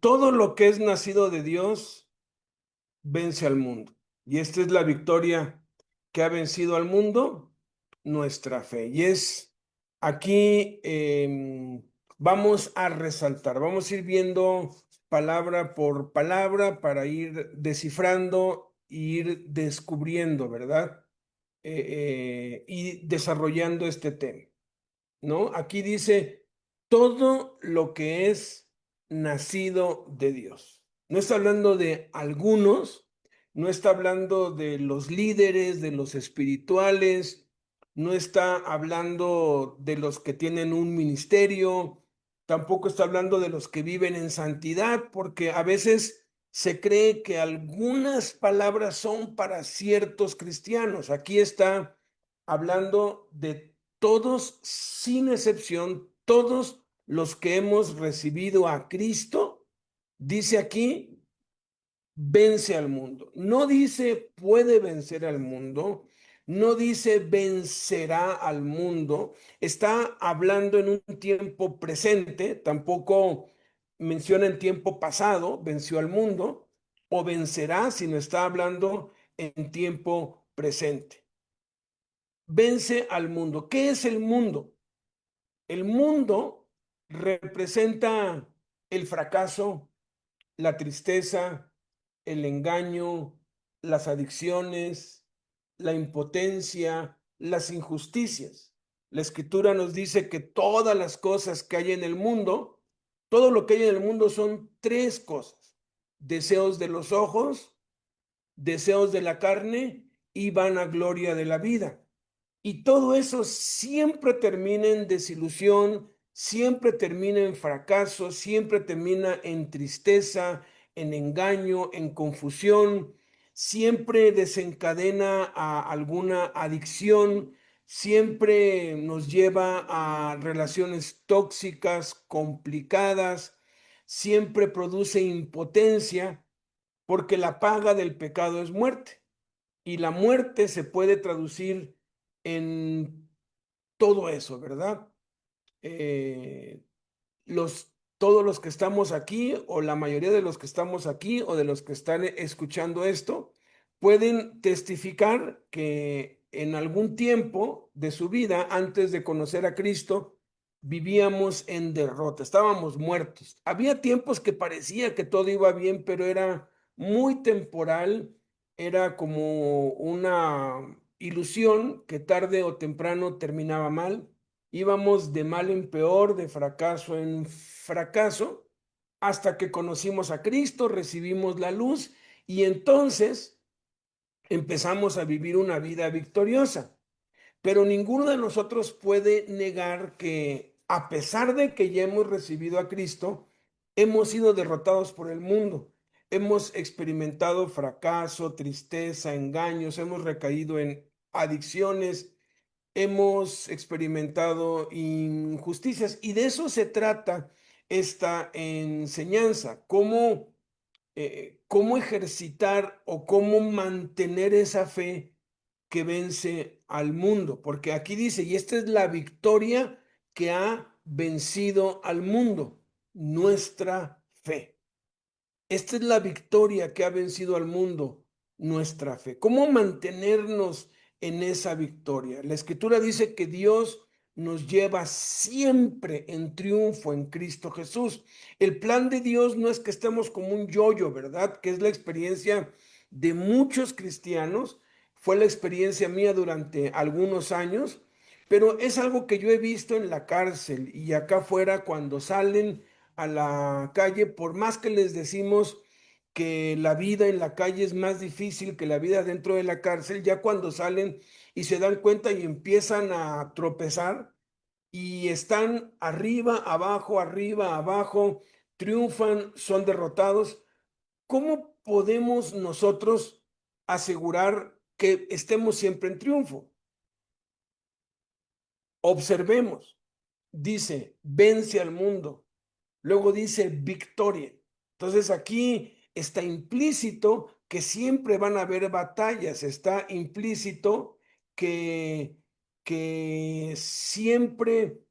Todo lo que es nacido de Dios vence al mundo. Y esta es la victoria que ha vencido al mundo, nuestra fe. Y es aquí, vamos a resaltar, vamos a ir viendo palabra por palabra para ir descifrando e ir descubriendo, ¿verdad? Y desarrollando este tema, ¿no? Aquí dice, todo lo que es nacido de Dios. No está hablando de algunos, no está hablando de los líderes, de los espirituales, no está hablando de los que tienen un ministerio, tampoco está hablando de los que viven en santidad, porque a veces se cree que algunas palabras son para ciertos cristianos. Aquí está hablando de todos, sin excepción, todos los que hemos recibido a Cristo, dice aquí, vence al mundo. No dice puede vencer al mundo, no dice vencerá al mundo. Está hablando en un tiempo presente, tampoco menciona en tiempo pasado, venció al mundo, o vencerá, sino está hablando en tiempo presente. Vence al mundo. ¿Qué es el mundo? El mundo representa el fracaso, la tristeza, el engaño, las adicciones, la impotencia, las injusticias. La escritura nos dice que todas las cosas que hay en el mundo, todo lo que hay en el mundo son tres cosas: deseos de los ojos, deseos de la carne y vanagloria de la vida. Y todo eso siempre termina en desilusión, siempre termina en fracaso, siempre termina en tristeza, en engaño, en confusión, siempre desencadena a alguna adicción, siempre nos lleva a relaciones tóxicas, complicadas, siempre produce impotencia, porque la paga del pecado es muerte. Y la muerte se puede traducir en todo eso, ¿verdad? Eh, todos los que estamos aquí, o la mayoría de los que estamos aquí, o de los que están escuchando esto, pueden testificar que en algún tiempo de su vida, antes de conocer a Cristo, vivíamos en derrota, estábamos muertos. Había tiempos que parecía que todo iba bien, pero era muy temporal, era como una ilusión que tarde o temprano terminaba mal. Íbamos de mal en peor, de fracaso en fracaso, hasta que conocimos a Cristo, recibimos la luz y entonces empezamos a vivir una vida victoriosa. Pero ninguno de nosotros puede negar que, a pesar de que ya hemos recibido a Cristo, hemos sido derrotados por el mundo. Hemos experimentado fracaso, tristeza, engaños, hemos recaído en adicciones, hemos experimentado injusticias, y de eso se trata esta enseñanza: cómo ejercitar o cómo mantener esa fe que vence al mundo, porque aquí dice, y esta es la victoria que ha vencido al mundo, nuestra fe. Esta es la victoria que ha vencido al mundo, nuestra fe. ¿Cómo mantenernos en esa victoria? La Escritura dice que Dios nos lleva siempre en triunfo en Cristo Jesús. El plan de Dios no es que estemos como un yoyo, ¿verdad? Que es la experiencia de muchos cristianos. Fue la experiencia mía durante algunos años, pero es algo que yo he visto en la cárcel y acá afuera cuando salen a la calle, por más que les decimos que la vida en la calle es más difícil que la vida dentro de la cárcel, ya cuando salen y se dan cuenta y empiezan a tropezar y están arriba, abajo, triunfan, son derrotados. ¿Cómo podemos nosotros asegurar que estemos siempre en triunfo? Observemos, dice, vence al mundo. Luego dice victoria. Entonces aquí está implícito que siempre van a haber batallas, está implícito que, que siempre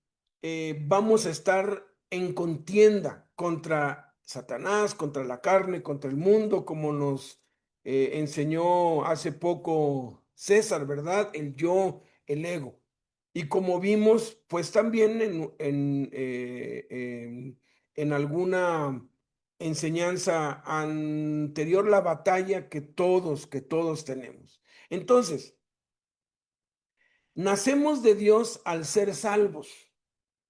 vamos a estar en contienda contra Satanás, contra la carne, contra el mundo, como nos enseñó hace poco César, ¿verdad? El yo, el ego. Y como vimos, pues también en alguna enseñanza anterior, la batalla que todos tenemos. Entonces, nacemos de Dios al ser salvos.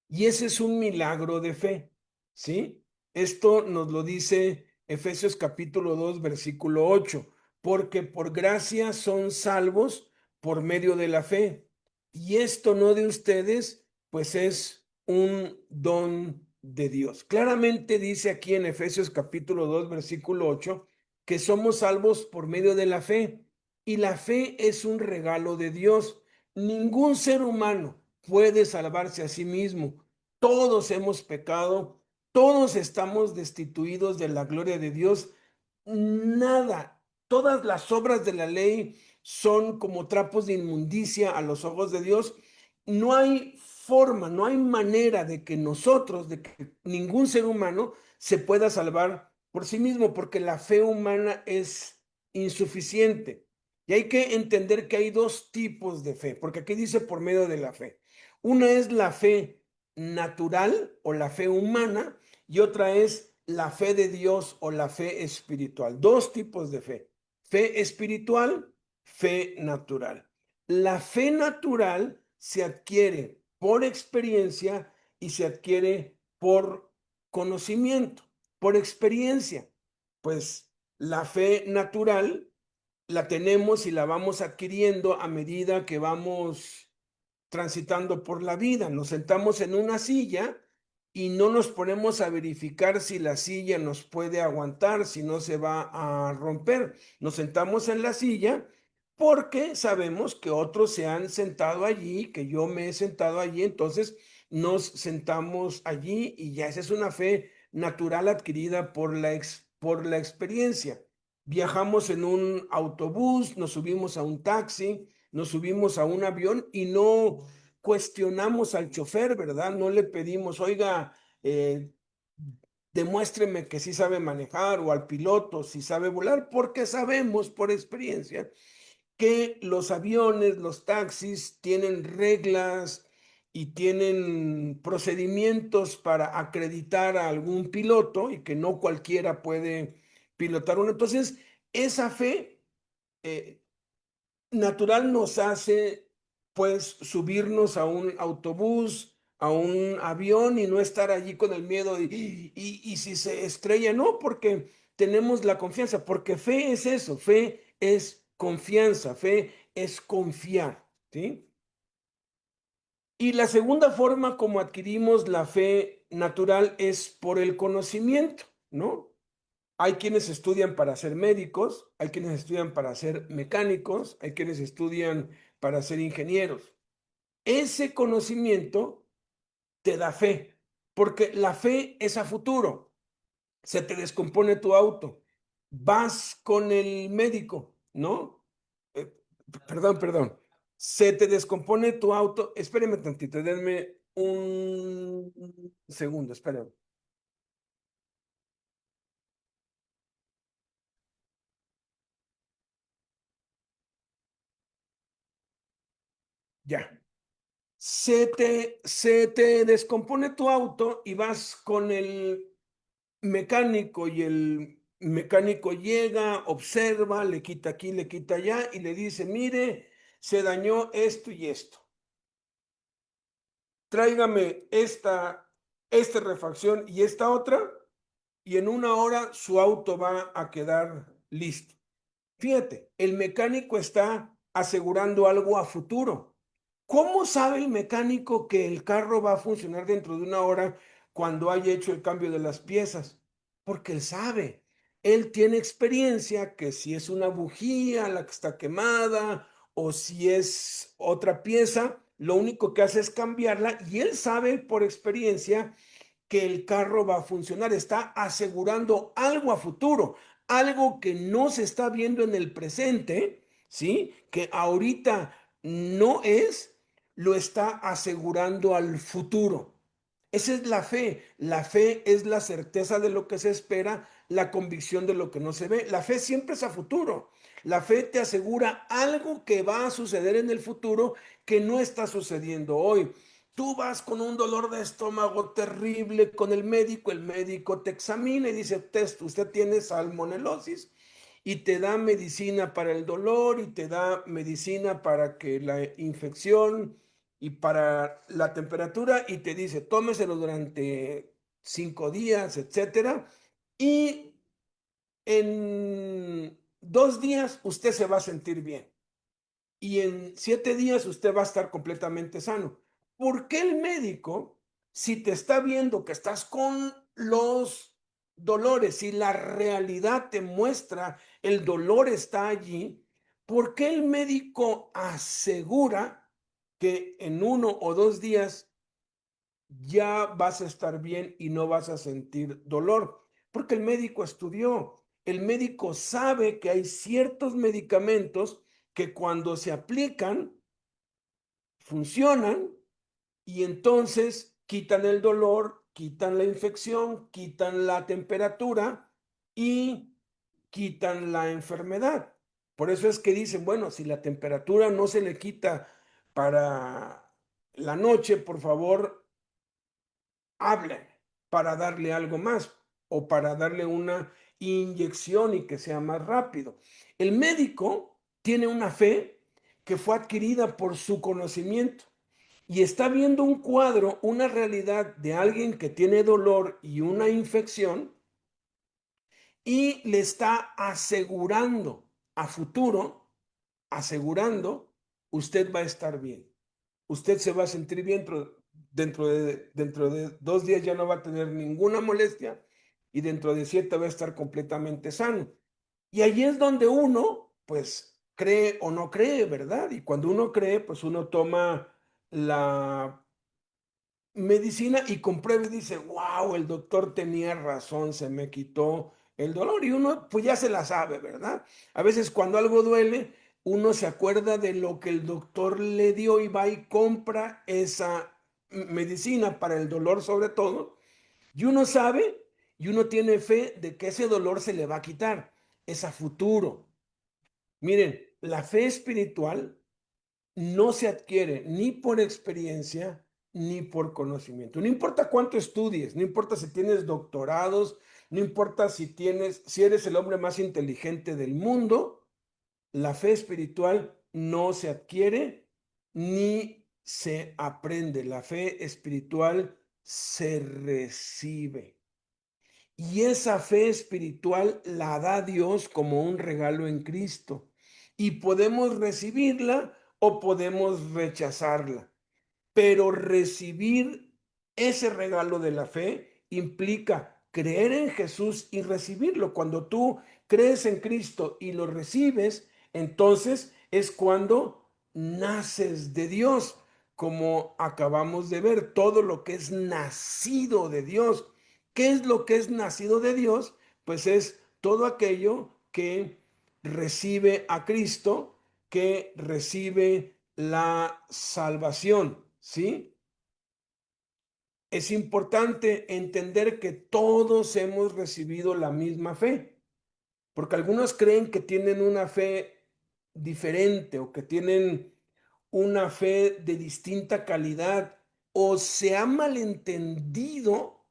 Y ese es un milagro de fe, ¿sí? Esto nos lo dice Efesios capítulo 2 versículo 8, porque por gracia son salvos por medio de la fe. Y esto no de ustedes, pues es un don de Dios. Claramente dice aquí en Efesios capítulo 2 versículo 8 que somos salvos por medio de la fe. Y la fe es un regalo de Dios. Ningún ser humano puede salvarse a sí mismo. Todos hemos pecado, todos estamos destituidos de la gloria de Dios. Nada, todas las obras de la ley son como trapos de inmundicia a los ojos de Dios. No hay forma, no hay manera de que nosotros, de que ningún ser humano se pueda salvar por sí mismo, porque la fe humana es insuficiente. Y hay que entender que hay dos tipos de fe, porque aquí dice por medio de la fe. Una es la fe natural o la fe humana y otra es la fe de Dios o la fe espiritual. Dos tipos de fe. Fe espiritual, fe natural. La fe natural se adquiere por experiencia y se adquiere por conocimiento, por experiencia. Pues la fe natural la tenemos y la vamos adquiriendo a medida que vamos transitando por la vida. Nos sentamos en una silla y no nos ponemos a verificar si la silla nos puede aguantar, si no se va a romper. Nos sentamos en la silla porque sabemos que otros se han sentado allí, que yo me he sentado allí, entonces nos sentamos allí y ya esa es una fe natural adquirida por la experiencia. Viajamos en un autobús, nos subimos a un taxi, nos subimos a un avión y no cuestionamos al chofer, ¿verdad? No le pedimos, oiga, demuéstreme que sí sabe manejar o al piloto si sabe volar, porque sabemos por experiencia que los aviones, los taxis tienen reglas y tienen procedimientos para acreditar a algún piloto y que no cualquiera puede pilotar uno. Entonces, esa fe eh, natural nos hace, pues, subirnos a un autobús, a un avión y no estar allí con el miedo y si se estrella, no, porque tenemos la confianza, porque fe es eso, fe es confianza, fe es confiar, ¿sí? Y la segunda forma como adquirimos la fe natural es por el conocimiento, ¿no? Hay quienes estudian para ser médicos, hay quienes estudian para ser mecánicos, hay quienes estudian para ser ingenieros. Ese conocimiento te da fe, porque la fe es a futuro. Se te descompone tu auto, vas con el médico, ¿no? Eh, perdón. Se te descompone tu auto. Espéreme tantito, denme un segundo, espérame. Ya. Se te descompone tu auto y vas con el mecánico y el mecánico llega, observa, le quita aquí, le quita allá y le dice, mire, se dañó esto y esto. Tráigame esta refacción y esta otra y en una hora su auto va a quedar listo. Fíjate, el mecánico está asegurando algo a futuro. ¿Cómo sabe el mecánico que el carro va a funcionar dentro de una hora cuando haya hecho el cambio de las piezas? Porque él sabe, él tiene experiencia que si es una bujía la que está quemada o si es otra pieza, lo único que hace es cambiarla y él sabe por experiencia que el carro va a funcionar, está asegurando algo a futuro, algo que no se está viendo en el presente, ¿sí? Que ahorita no es, lo está asegurando al futuro. Esa es la fe. La fe es la certeza de lo que se espera, la convicción de lo que no se ve. La fe siempre es a futuro. La fe te asegura algo que va a suceder en el futuro que no está sucediendo hoy. Tú vas con un dolor de estómago terrible con el médico te examina y dice, usted tiene salmonelosis y te da medicina para el dolor y te da medicina para que la infección y para la temperatura y te dice, tómeselo durante 5 días, etcétera, y en 2 días usted se va a sentir bien y en 7 días usted va a estar completamente sano. ¿Por qué el médico, si te está viendo que estás con los dolores y la realidad te muestra el dolor está allí, por qué el médico asegura que en 1 o 2 días ya vas a estar bien y no vas a sentir dolor? Porque el médico estudió, el médico sabe que hay ciertos medicamentos que cuando se aplican funcionan y entonces quitan el dolor, quitan la infección, quitan la temperatura y quitan la enfermedad. Por eso es que dicen, bueno, si la temperatura no se le quita para la noche, por favor, hablen para darle algo más o para darle una inyección y que sea más rápido. El médico tiene una fe que fue adquirida por su conocimiento y está viendo un cuadro, una realidad de alguien que tiene dolor y una infección y le está asegurando a futuro, asegurando, usted va a estar bien. Usted se va a sentir bien, dentro de 2 días ya no va a tener ninguna molestia y dentro de 7 va a estar completamente sano. Y ahí es donde uno, pues, cree o no cree, ¿verdad? Y cuando uno cree, pues uno toma la medicina y comprueba y dice, wow, el doctor tenía razón, se me quitó el dolor. Y uno, pues ya se la sabe, ¿verdad? A veces cuando algo duele, uno se acuerda de lo que el doctor le dio y va y compra esa medicina para el dolor sobre todo. Y uno sabe y uno tiene fe de que ese dolor se le va a quitar. Es a futuro. Miren, la fe espiritual no se adquiere ni por experiencia ni por conocimiento. No importa cuánto estudies, no importa si tienes doctorados, no importa si eres el hombre más inteligente del mundo, la fe espiritual no se adquiere ni se aprende. La fe espiritual se recibe. Y esa fe espiritual la da Dios como un regalo en Cristo. Y podemos recibirla o podemos rechazarla. Pero recibir ese regalo de la fe implica creer en Jesús y recibirlo. Cuando tú crees en Cristo y lo recibes, entonces es cuando naces de Dios, como acabamos de ver, todo lo que es nacido de Dios. ¿Qué es lo que es nacido de Dios? Pues es todo aquello que recibe a Cristo, que recibe la salvación, ¿sí? Es importante entender que todos hemos recibido la misma fe, porque algunos creen que tienen una fe diferente o que tienen una fe de distinta calidad o se ha malentendido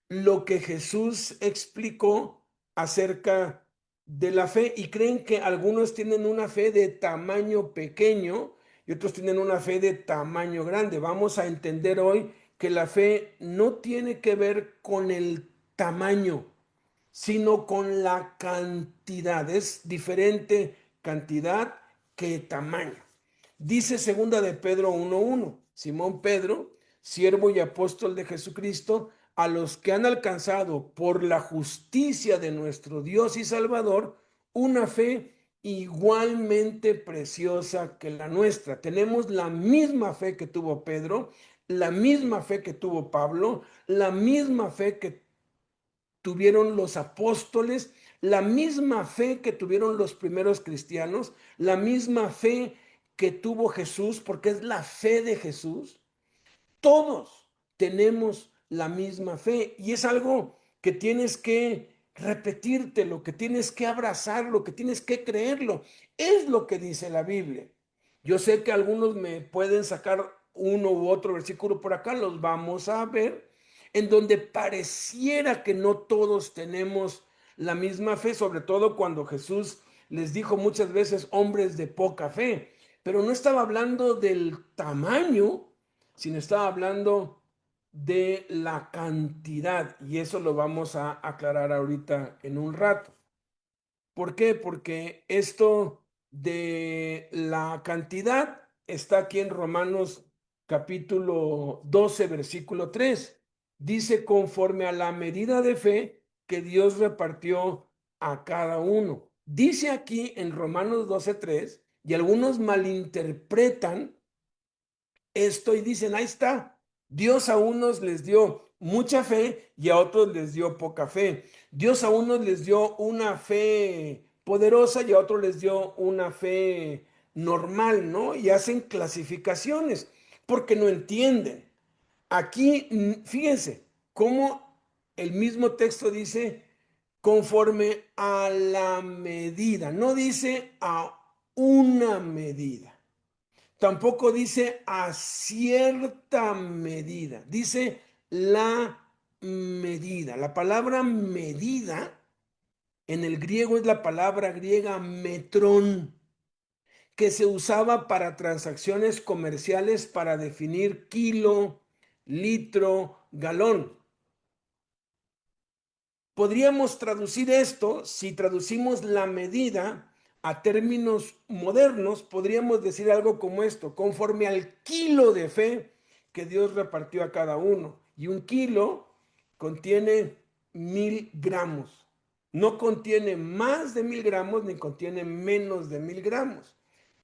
lo que Jesús explicó acerca de la fe y creen que algunos tienen una fe de tamaño pequeño y otros tienen una fe de tamaño grande. Vamos a entender hoy que la fe no tiene que ver con el tamaño, sino con la cantidad. Es diferente cantidad que tamaño. Dice segunda de Pedro 1:1, Simón Pedro, siervo y apóstol de Jesucristo, a los que han alcanzado por la justicia de nuestro Dios y Salvador una fe igualmente preciosa que la nuestra. Tenemos la misma fe que tuvo Pedro, la misma fe que tuvo Pablo, la misma fe que tuvieron los apóstoles, la misma fe que tuvieron los primeros cristianos, la misma fe que tuvo Jesús, porque es la fe de Jesús. Todos, tenemos la misma fe. Y es algo que tienes que repetírtelo, que tienes que abrazarlo, que tienes que creerlo. Es lo que dice la Biblia. Yo sé que algunos me pueden sacar uno u otro versículo por acá, los vamos a ver, en donde pareciera que no todos tenemos la misma fe, sobre todo cuando Jesús les dijo muchas veces hombres de poca fe, pero no estaba hablando del tamaño, sino estaba hablando de la cantidad, y eso lo vamos a aclarar ahorita en un rato. ¿Por qué? Porque esto de la cantidad está aquí en Romanos capítulo 12, versículo 3. Dice, conforme a la medida de fe que Dios repartió a cada uno. Dice aquí en Romanos 12, 3, y algunos malinterpretan esto y dicen, ahí está, Dios a unos les dio mucha fe y a otros les dio poca fe. Dios a unos les dio una fe poderosa y a otros les dio una fe normal, ¿no? Y hacen clasificaciones porque no entienden. Aquí, fíjense, cómo el mismo texto dice conforme a la medida, no dice a una medida. Tampoco dice a cierta medida, dice la medida. La palabra medida en el griego es la palabra griega metrón, que se usaba para transacciones comerciales para definir kilo, litro, galón. Podríamos traducir esto, si traducimos la medida a términos modernos, podríamos decir algo como esto, conforme al kilo de fe que Dios repartió a cada uno. Y un kilo contiene 1000 gramos. No contiene más de 1000 gramos ni contiene menos de 1000 gramos.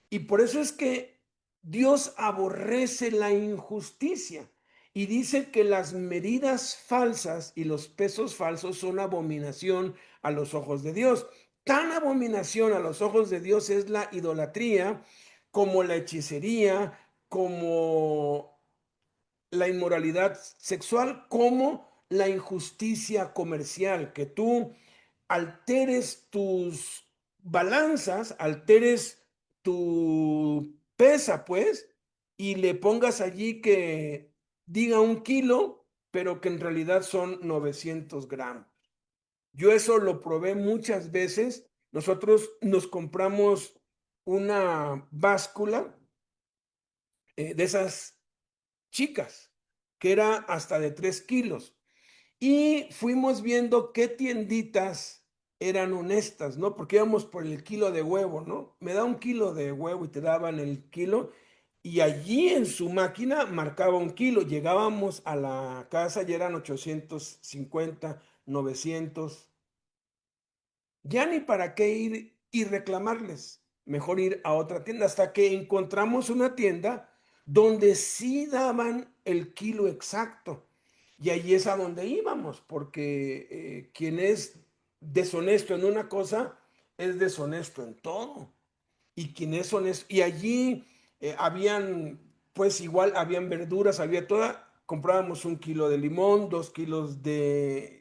Y por eso es que Dios aborrece la injusticia y dice que las medidas falsas y los pesos falsos son abominación a los ojos de Dios. Tan abominación a los ojos de Dios es la idolatría, como la hechicería, como la inmoralidad sexual, como la injusticia comercial, que tú alteres tus balanzas, alteres tu pesa, pues, y le pongas allí que diga 1 kilo, pero que en realidad son 900 gramos. Yo eso lo probé muchas veces. Nosotros nos compramos una báscula de esas chicas, que era hasta de 3 kilos. Y fuimos viendo qué tienditas eran honestas, ¿no? Porque íbamos por el kilo de huevo, ¿no? Me da 1 kilo de huevo y te daban el kilo. Y allí en su máquina marcaba 1 kilo. Llegábamos a la casa y eran 850, 900. Ya ni para qué ir y reclamarles. Mejor ir a otra tienda hasta que encontramos una tienda donde sí daban el kilo exacto. Y allí es a donde íbamos, porque quien es deshonesto en una cosa es deshonesto en todo. Y quien es honesto, y allí habían, pues igual, habían verduras, había toda, comprábamos 1 kilo de limón, 2 kilos de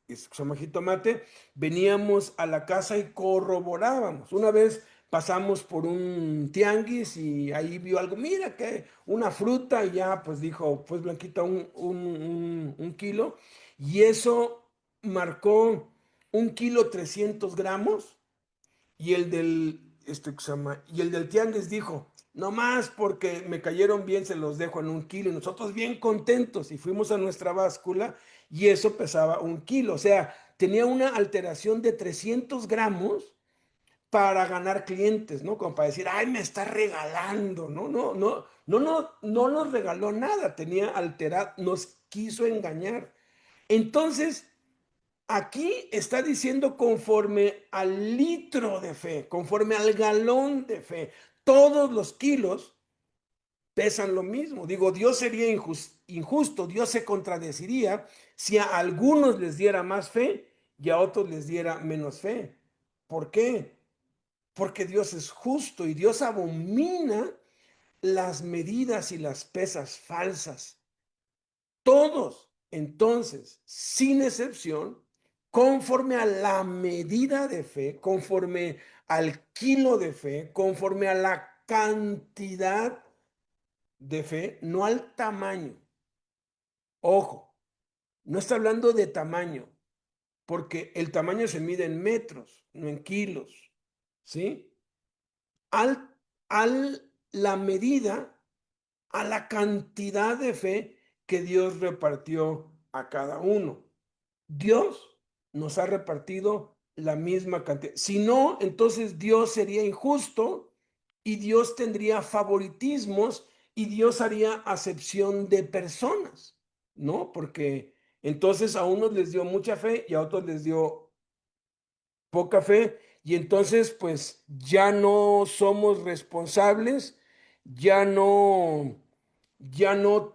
se llama jitomate, veníamos a la casa y corroborábamos. Una vez pasamos por un tianguis y ahí vio algo, mira que una fruta, y ya pues dijo, pues Blanquita, un kilo, y eso marcó 1 kilo 300 gramos, y el del, y el del tianguis dijo, no más porque me cayeron bien, se los dejo en 1 kilo. Y nosotros bien contentos y fuimos a nuestra báscula y eso pesaba 1 kilo. O sea, tenía una alteración de 300 gramos para ganar clientes, ¿no? Como para decir, ay, me está regalando. No, no, no, no, no, no nos regaló nada. Tenía alterado, nos quiso engañar. Entonces, aquí está diciendo conforme al litro de fe, conforme al galón de fe. Todos los kilos pesan lo mismo. Digo, Dios sería injusto, Dios se contradeciría si a algunos les diera más fe y a otros les diera menos fe. ¿Por qué? Porque Dios es justo y Dios abomina las medidas y las pesas falsas. Todos, entonces, sin excepción, conforme a la medida de fe, conforme al kilo de fe, conforme a la cantidad de fe, no al tamaño. Ojo, no está hablando de tamaño, porque el tamaño se mide en metros, no en kilos, ¿sí? La medida, a la cantidad de fe que Dios repartió a cada uno. Dios nos ha repartido la misma cantidad. Si no, entonces Dios sería injusto y Dios tendría favoritismos y Dios haría acepción de personas, ¿no? Porque entonces a unos les dio mucha fe y a otros les dio poca fe y entonces pues ya no somos responsables, ya no, ya no,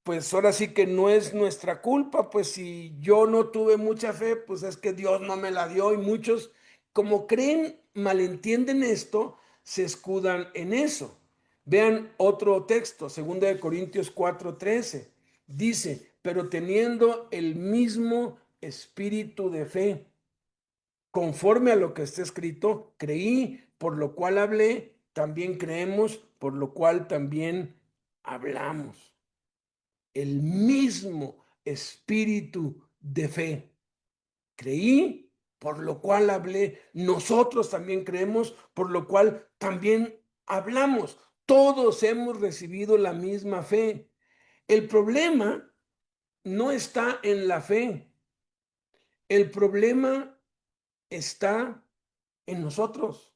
pues ahora sí que no es nuestra culpa, pues si yo no tuve mucha fe, pues es que Dios no me la dio y muchos, como creen, malentienden esto, se escudan en eso. Vean otro texto, 2 Corintios 4:13, dice, pero teniendo el mismo espíritu de fe, conforme a lo que está escrito, creí, por lo cual hablé, también creemos, por lo cual también hablamos. El mismo espíritu de fe. Creí, por lo cual hablé. Nosotros también creemos, por lo cual también hablamos. Todos hemos recibido la misma fe. El problema no está en la fe. El problema está en nosotros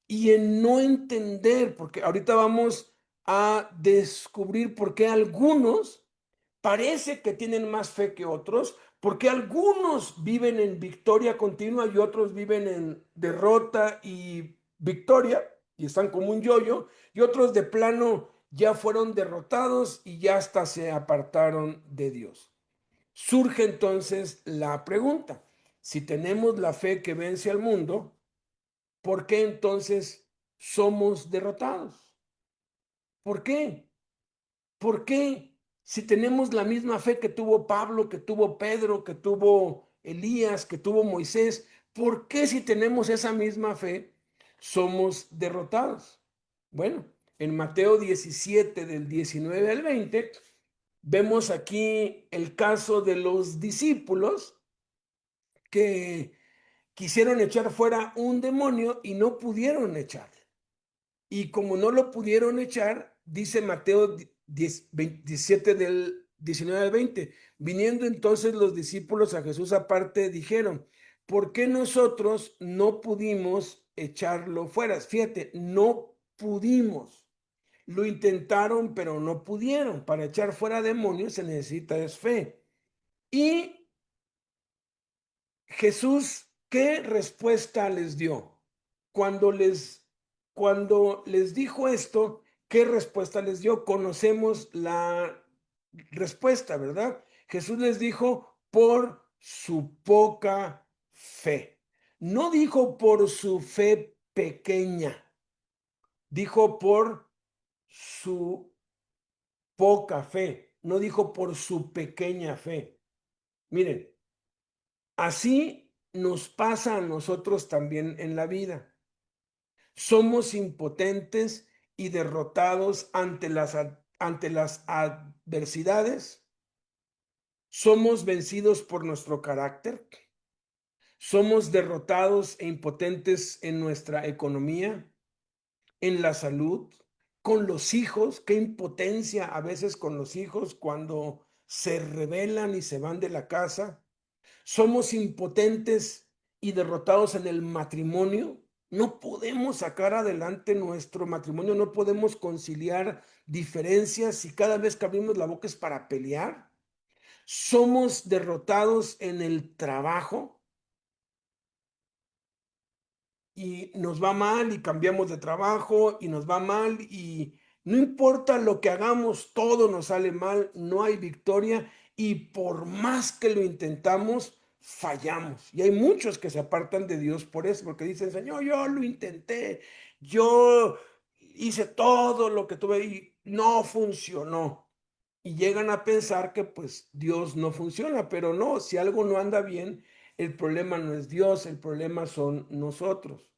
y en no entender, porque ahorita vamos a descubrir por qué algunos parece que tienen más fe que otros, porque algunos viven en victoria continua y otros viven en derrota y victoria y están como un yoyo, y otros de plano ya fueron derrotados y ya hasta se apartaron de Dios. Surge entonces la pregunta, si tenemos la fe que vence al mundo, ¿por qué entonces somos derrotados? ¿Por qué? ¿Por qué? Si tenemos la misma fe que tuvo Pablo, que tuvo Pedro, que tuvo Elías, que tuvo Moisés, ¿por qué si tenemos esa misma fe somos derrotados? Bueno, en Mateo 17 del 19 al 20 vemos aquí el caso de los discípulos que quisieron echar fuera un demonio y no pudieron echar. Y como no lo pudieron echar, dice Mateo 17 del 19 al 20, viniendo entonces los discípulos a Jesús aparte, dijeron, ¿por qué nosotros no pudimos echarlo fuera? Fíjate, no pudimos. Lo intentaron, pero no pudieron. Para echar fuera demonios se necesita es fe. Y Jesús, ¿qué respuesta les dio? Cuando les, cuando les dijo esto, ¿qué respuesta les dio? Conocemos la respuesta, ¿verdad? Jesús les dijo, por su poca fe. No dijo por su fe pequeña, dijo por su poca fe, no dijo por su pequeña fe. Miren, así nos pasa a nosotros también en la vida. Somos impotentes y derrotados ante las adversidades. Somos vencidos por nuestro carácter. Somos derrotados e impotentes en nuestra economía, en la salud, con los hijos. Qué impotencia a veces con los hijos cuando se rebelan y se van de la casa. Somos impotentes y derrotados en el matrimonio. No podemos sacar adelante nuestro matrimonio, no podemos conciliar diferencias y cada vez que abrimos la boca es para pelear. Somos derrotados en el trabajo y nos va mal y cambiamos de trabajo y nos va mal y no importa lo que hagamos, todo nos sale mal, no hay victoria y por más que lo intentamos, fallamos. Y hay muchos que se apartan de Dios por eso, porque dicen, Señor, yo lo intenté, yo hice todo lo que tuve y no funcionó. y llegan a pensar que pues Dios no funciona, pero no, si algo no anda bien, el problema no es Dios, el problema son nosotros.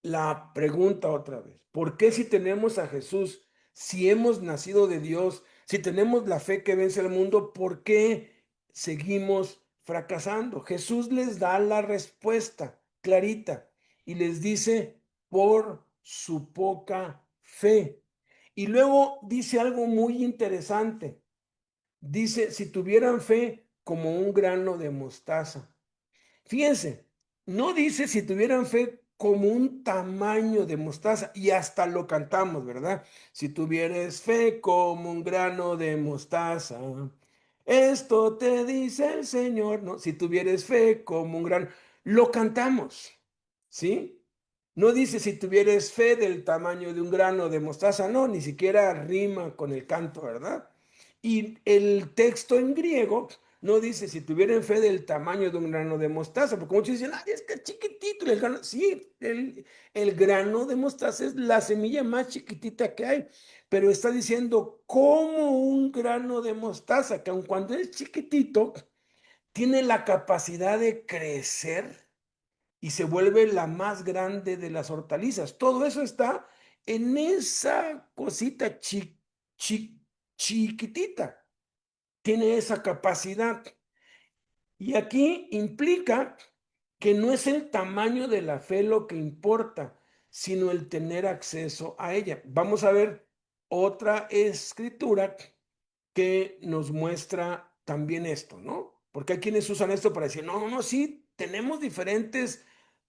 La pregunta otra vez, ¿por qué si tenemos a Jesús, si hemos nacido de Dios, si tenemos la fe que vence al mundo, por qué seguimos fracasando? Jesús les da la respuesta clarita y les dice, por su poca fe. Y luego dice algo muy interesante. Dice, si tuvieran fe como un grano de mostaza. Fíjense, no dice si tuvieran fe como un tamaño de mostaza, y hasta lo cantamos, ¿verdad? Si tuvieras fe como un grano de mostaza, esto te dice el Señor, ¿no? Si tuvieras fe como un grano, lo cantamos, ¿sí? No dice si tuvieras fe del tamaño de un grano de mostaza, no, ni siquiera rima con el canto, ¿verdad? Y el texto en griego no dice si tuvieran fe del tamaño de un grano de mostaza, porque muchos dicen, ay, es que es chiquitito el grano. Sí, el grano de mostaza es la semilla más chiquitita que hay, pero está diciendo como un grano de mostaza, que aun cuando es chiquitito, tiene la capacidad de crecer y se vuelve la más grande de las hortalizas. Todo eso está en esa cosita chiquitita. Tiene esa capacidad. Y aquí implica que no es el tamaño de la fe lo que importa, sino el tener acceso a ella. Vamos a ver otra escritura que nos muestra también esto, ¿no? Porque hay quienes usan esto para decir, no, no, no, sí, tenemos diferentes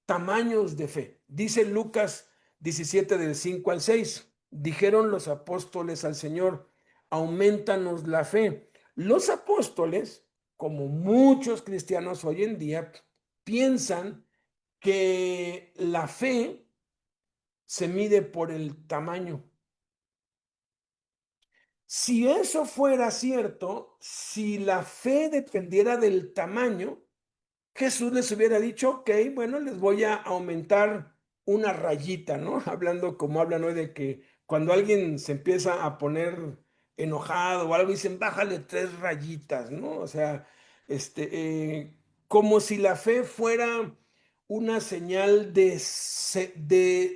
tamaños de fe. Dice Lucas 17 del 5 al 6. Dijeron los apóstoles al Señor, aumentanos la fe. Los apóstoles, como muchos cristianos hoy en día, piensan que la fe se mide por el tamaño. Si eso fuera cierto, si la fe dependiera del tamaño, Jesús les hubiera dicho, ok, bueno, les voy a aumentar una rayita, ¿no? Hablando como hablan hoy de que cuando alguien se empieza a poner enojado o algo, dicen, bájale 3 rayitas, ¿no? O sea, como si la fe fuera una señal de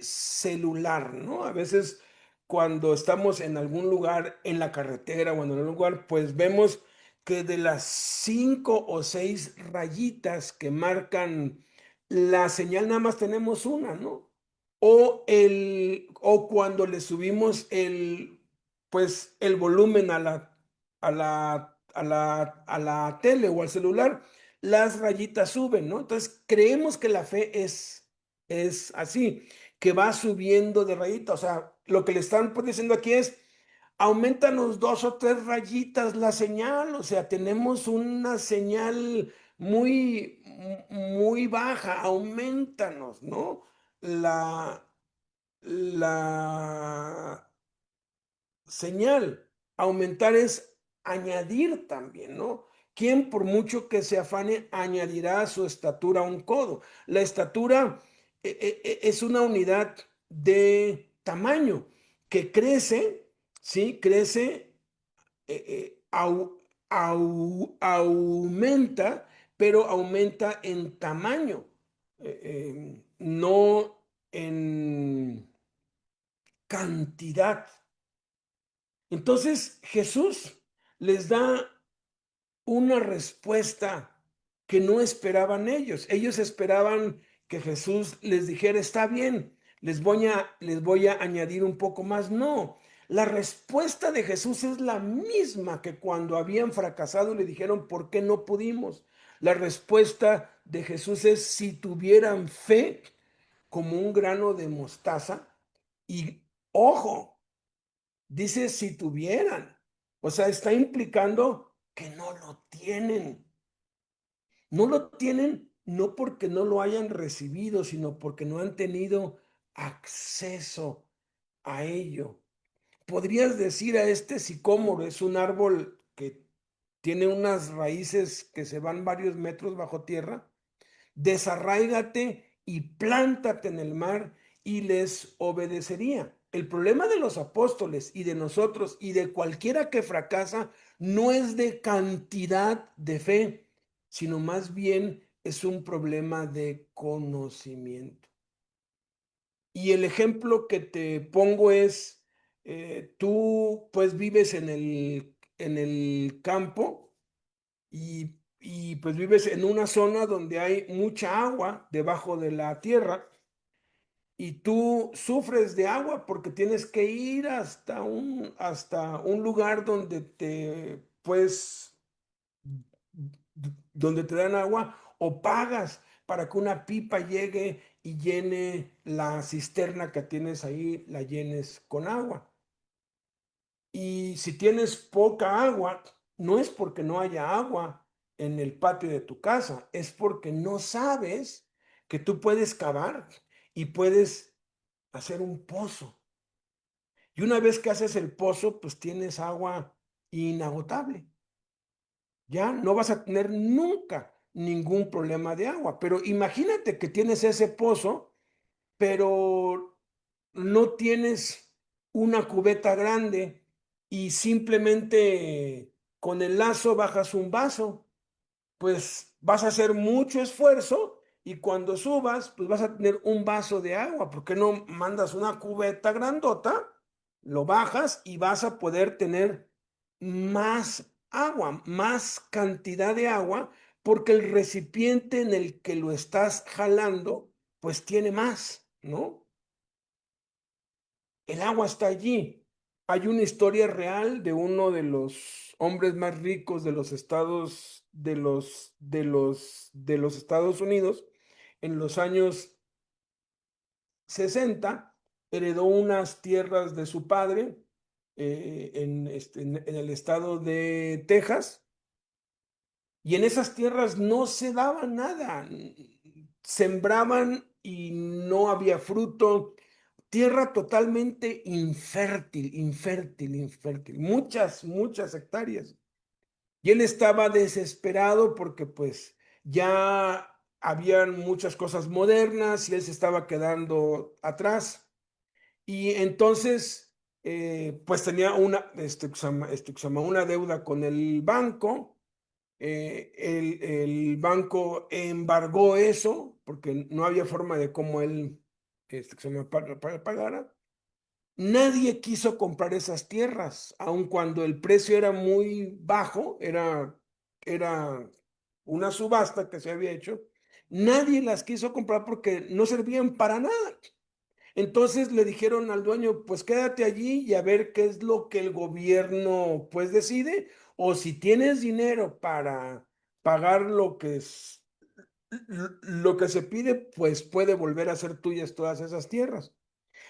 celular, ¿no? A veces cuando estamos en algún lugar, en la carretera o en algún lugar, pues vemos que de las 5 o 6 rayitas que marcan la señal, nada más tenemos una, ¿no? O cuando le subimos pues, el volumen a la tele o al celular, las rayitas suben, ¿no? Entonces, creemos que la fe es así, que va subiendo de rayita. O sea, lo que le están pues, diciendo aquí es, aumentanos 2 o 3 rayitas la señal. O sea, tenemos una señal muy, muy baja, aumentanos, ¿no? La, la señal. Aumentar es añadir también, ¿no? ¿Quién por mucho que se afane añadirá a su estatura un codo? La estatura es una unidad de tamaño que crece, ¿sí? Crece, aumenta, pero aumenta en tamaño, no en cantidad. Entonces Jesús les da una respuesta que no esperaban ellos. Ellos esperaban que Jesús les dijera, está bien, les voy a añadir un poco más. No, la respuesta de Jesús es la misma que cuando habían fracasado y le dijeron, ¿por qué no pudimos? La respuesta de Jesús es, si tuvieran fe como un grano de mostaza, y ojo, dice si tuvieran, o sea, está implicando que no lo tienen. No lo tienen no porque no lo hayan recibido, sino porque no han tenido acceso a ello. Podrías decir a este sicómoro, es un árbol que tiene unas raíces que se van varios metros bajo tierra, desarráigate y plántate en el mar y les obedecería. El problema de los apóstoles y de nosotros y de cualquiera que fracasa no es de cantidad de fe, sino más bien es un problema de conocimiento. Y el ejemplo que te pongo es, tú pues vives en el campo y pues vives en una zona donde hay mucha agua debajo de la tierra y tú sufres de agua porque tienes que ir hasta un lugar donde te dan agua o pagas para que una pipa llegue y llene la cisterna que tienes ahí, la llenes con agua. Y si tienes poca agua, no es porque no haya agua en el patio de tu casa, es porque no sabes que tú puedes cavar y puedes hacer un pozo. Y una vez que haces el pozo, pues tienes agua inagotable. Ya no vas a tener nunca ningún problema de agua. Pero imagínate que tienes ese pozo, pero no tienes una cubeta grande y simplemente con el lazo bajas un vaso, pues vas a hacer mucho esfuerzo y cuando subas, pues vas a tener un vaso de agua. ¿Por qué no mandas una cubeta grandota? Lo bajas y vas a poder tener más agua, más cantidad de agua, porque el recipiente en el que lo estás jalando, pues tiene más, ¿no? El agua está allí. Hay una historia real de uno de los hombres más ricos de los de los Estados Unidos en los años 60. Heredó unas tierras de su padre en el estado de Texas, y en esas tierras no se daba nada. Sembraban y no había fruto. Tierra totalmente infértil, infértil, infértil. Muchas, muchas hectáreas. Y él estaba desesperado porque pues ya habían muchas cosas modernas y él se estaba quedando atrás. Y entonces, pues tenía una deuda con el banco. El banco embargó eso porque no había forma de cómo él pagara. Nadie quiso comprar esas tierras, aun cuando el precio era muy bajo, era una subasta que se había hecho. Nadie las quiso comprar porque no servían para nada. Entonces le dijeron al dueño, pues quédate allí y a ver qué es lo que el gobierno pues decide, o si tienes dinero para pagar lo que se pide, pues puede volver a ser tuyas todas esas tierras.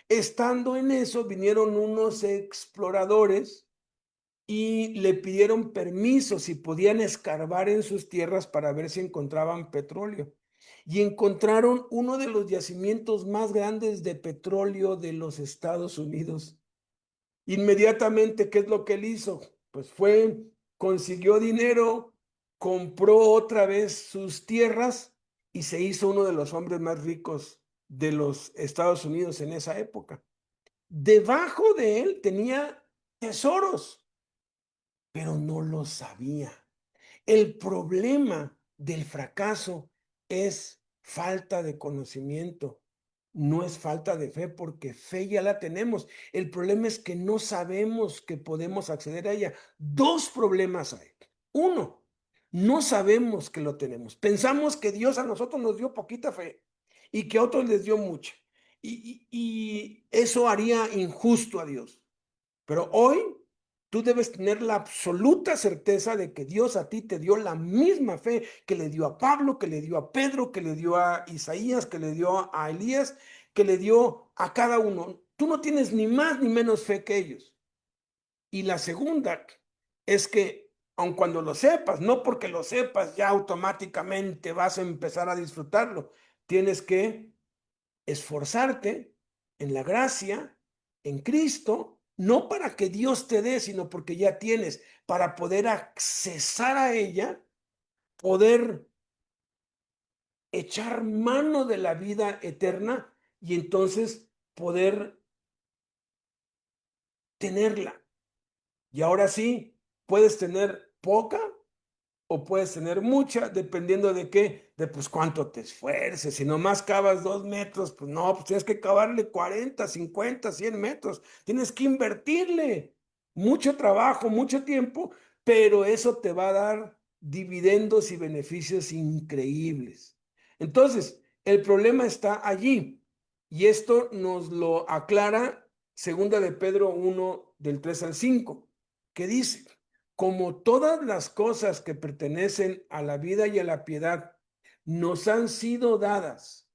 Estando en eso, vinieron unos exploradores y le pidieron permiso si podían escarbar en sus tierras para ver si encontraban petróleo. Y encontraron uno de los yacimientos más grandes de petróleo de los Estados Unidos. Inmediatamente, ¿qué es lo que él hizo? Pues consiguió dinero, compró otra vez sus tierras y se hizo uno de los hombres más ricos de los Estados Unidos en esa época. Debajo de él tenía tesoros, pero no lo sabía. El problema del fracaso es falta de conocimiento, no es falta de fe, porque fe ya la tenemos. El problema es que no sabemos que podemos acceder a ella. Dos problemas hay. Uno, no sabemos que lo tenemos. Pensamos que Dios a nosotros nos dio poquita fe y que a otros les dio mucha. Y eso haría injusto a Dios. Pero hoy tú debes tener la absoluta certeza de que Dios a ti te dio la misma fe que le dio a Pablo, que le dio a Pedro, que le dio a Isaías, que le dio a Elías, que le dio a cada uno. Tú no tienes ni más ni menos fe que ellos. Y la segunda es que, aun cuando lo sepas, no porque lo sepas ya automáticamente vas a empezar a disfrutarlo. Tienes que esforzarte en la gracia, en Cristo, no para que Dios te dé, sino porque ya tienes, para poder accesar a ella, poder echar mano de la vida eterna y entonces poder tenerla. Y ahora sí, puedes tener poca o puedes tener mucha, dependiendo de qué, de pues cuánto te esfuerces. Si nomás cavas 2 metros, pues no, pues tienes que cavarle 40, 50, 100 metros. Tienes que invertirle mucho trabajo, mucho tiempo, pero eso te va a dar dividendos y beneficios increíbles. Entonces, el problema está allí. Y esto nos lo aclara segunda de Pedro 1, del 3 al 5, que dice: como todas las cosas que pertenecen a la vida y a la piedad nos han sido dadas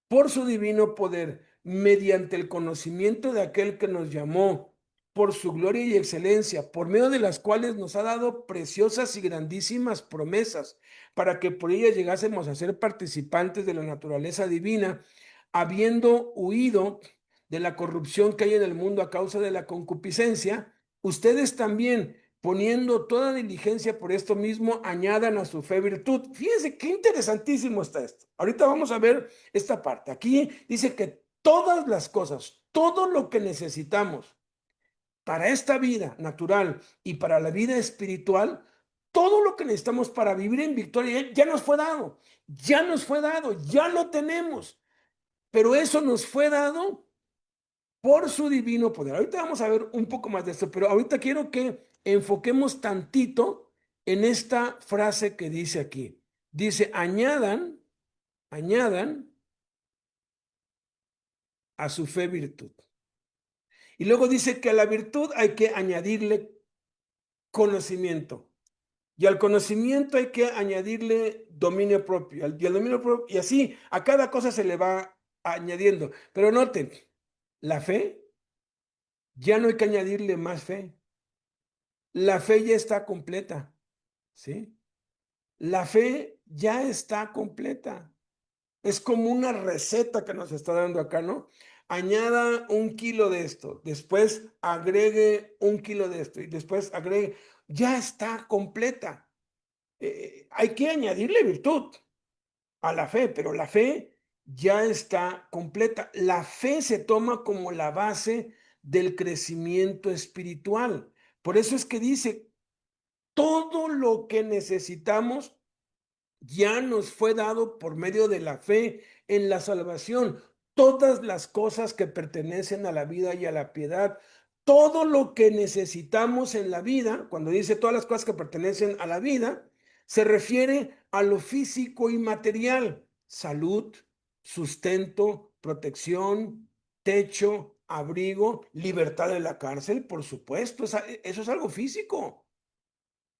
por su divino poder, mediante el conocimiento de aquel que nos llamó por su gloria y excelencia, por medio de las cuales nos ha dado preciosas y grandísimas promesas, para que por ellas llegásemos a ser participantes de la naturaleza divina, habiendo huido de la corrupción que hay en el mundo a causa de la concupiscencia. Ustedes también, poniendo toda diligencia por esto mismo, añadan a su fe virtud. Fíjense qué interesantísimo está esto. Ahorita vamos a ver esta parte. Aquí dice que todas las cosas, todo lo que necesitamos para esta vida natural y para la vida espiritual, todo lo que necesitamos para vivir en victoria ya nos fue dado, ya nos fue dado, ya lo tenemos. Pero eso nos fue dado por su divino poder. Ahorita vamos a ver un poco más de esto, pero ahorita quiero que enfoquemos tantito en esta frase que dice aquí. Dice, añadan a su fe virtud. Y luego dice que a la virtud hay que añadirle conocimiento. Y al conocimiento hay que añadirle dominio propio. Y al dominio propio, y así a cada cosa se le va añadiendo. Pero noten, la fe, ya no hay que añadirle más fe. La fe ya está completa, ¿sí? La fe ya está completa. Es como una receta que nos está dando acá, ¿no? Añada 1 kilo de esto, después agregue 1 kilo de esto y después agregue, ya está completa. Hay que añadirle virtud a la fe, pero la fe ya está completa. La fe se toma como la base del crecimiento espiritual. Por eso es que dice, todo lo que necesitamos ya nos fue dado por medio de la fe en la salvación. Todas las cosas que pertenecen a la vida y a la piedad, todo lo que necesitamos en la vida, cuando dice todas las cosas que pertenecen a la vida, se refiere a lo físico y material: salud, sustento, protección, techo, abrigo, libertad de la cárcel, por supuesto, eso es algo físico.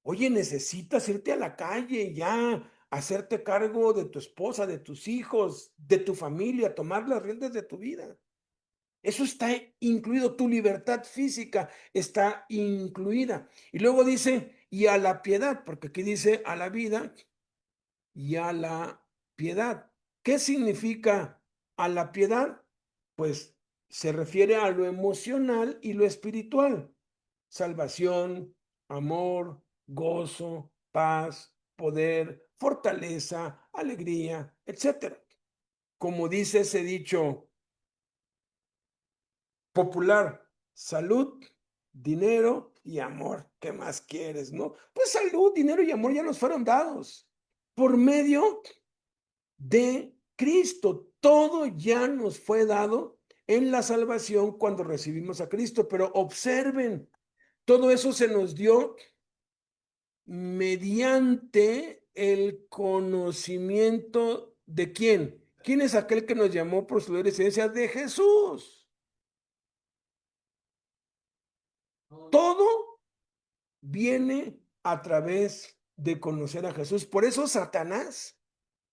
Oye, necesitas irte a la calle ya, hacerte cargo de tu esposa, de tus hijos, de tu familia, tomar las riendas de tu vida. Eso está incluido, tu libertad física está incluida. Y luego dice, y a la piedad, porque aquí dice a la vida y a la piedad. ¿Qué significa a la piedad? Pues se refiere a lo emocional y lo espiritual: salvación, amor, gozo, paz, poder, fortaleza, alegría, etcétera. Como dice ese dicho popular: salud, dinero y amor. ¿Qué más quieres, no? Pues salud, dinero y amor ya nos fueron dados por medio de Cristo. Todo ya nos fue dado en la salvación cuando recibimos a Cristo. Pero observen, todo eso se nos dio mediante el conocimiento de quién. ¿Quién es aquel que nos llamó por su esencia? De Jesús. Todo viene a través de conocer a Jesús. Por eso Satanás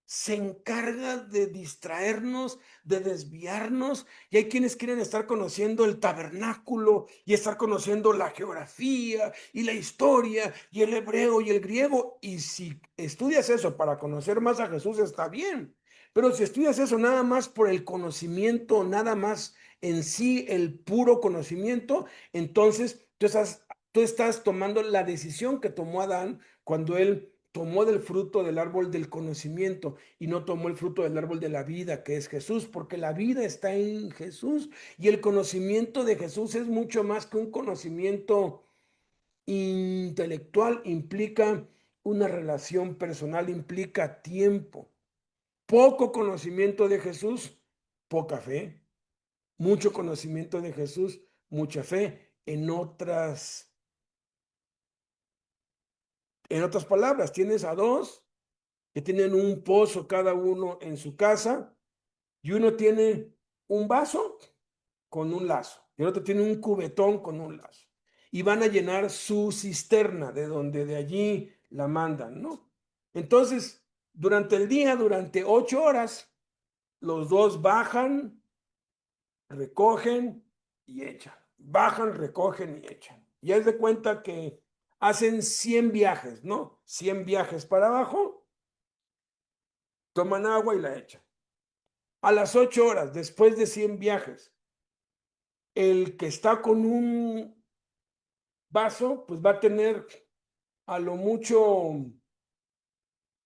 se encarga de distraernos, de desviarnos, y hay quienes quieren estar conociendo el tabernáculo y estar conociendo la geografía y la historia y el hebreo y el griego. Y si estudias eso para conocer más a Jesús, está bien, pero si estudias eso nada más por el conocimiento, nada más en sí, el puro conocimiento, entonces tú estás tomando la decisión que tomó Adán cuando él tomó del fruto del árbol del conocimiento y no tomó el fruto del árbol de la vida, que es Jesús, porque la vida está en Jesús y el conocimiento de Jesús es mucho más que un conocimiento intelectual, implica una relación personal, implica tiempo. Poco conocimiento de Jesús, poca fe. Mucho conocimiento de Jesús, mucha fe. En otras palabras, tienes a dos que tienen un pozo cada uno en su casa y uno tiene un vaso con un lazo y el otro tiene un cubetón con un lazo y van a llenar su cisterna de donde de allí la mandan, ¿no? Entonces, durante el día, durante 8 horas, los dos bajan, recogen y echan. Bajan, recogen y echan. Y haz de cuenta que hacen 100 viajes, ¿no? 100 viajes para abajo, toman agua y la echan. A las 8 horas, después de 100 viajes, el que está con un vaso, pues va a tener a lo mucho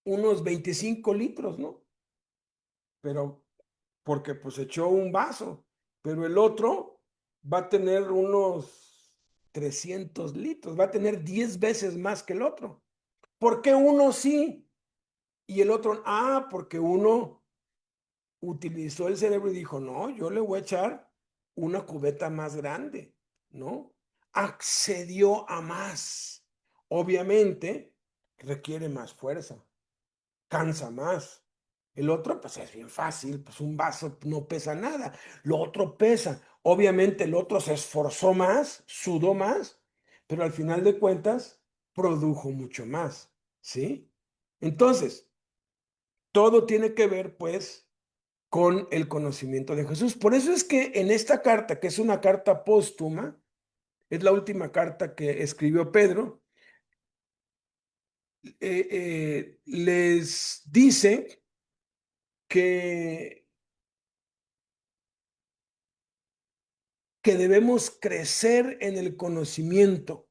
unos 25 litros, ¿no? Pero porque pues echó un vaso, pero el otro va a tener unos 300 litros, va a tener 10 veces más que el otro. ¿Por qué uno sí y el otro? Ah, porque uno utilizó el cerebro y dijo, no, yo le voy a echar una cubeta más grande, ¿no? Accedió a más. Obviamente requiere más fuerza, cansa más. El otro, pues es bien fácil, pues un vaso no pesa nada. Lo otro pesa. Obviamente el otro se esforzó más, sudó más, pero al final de cuentas produjo mucho más, ¿sí? Entonces, todo tiene que ver, pues, con el conocimiento de Jesús. Por eso es que en esta carta, que es una carta póstuma, es la última carta que escribió Pedro, les dice que, que debemos crecer en el conocimiento.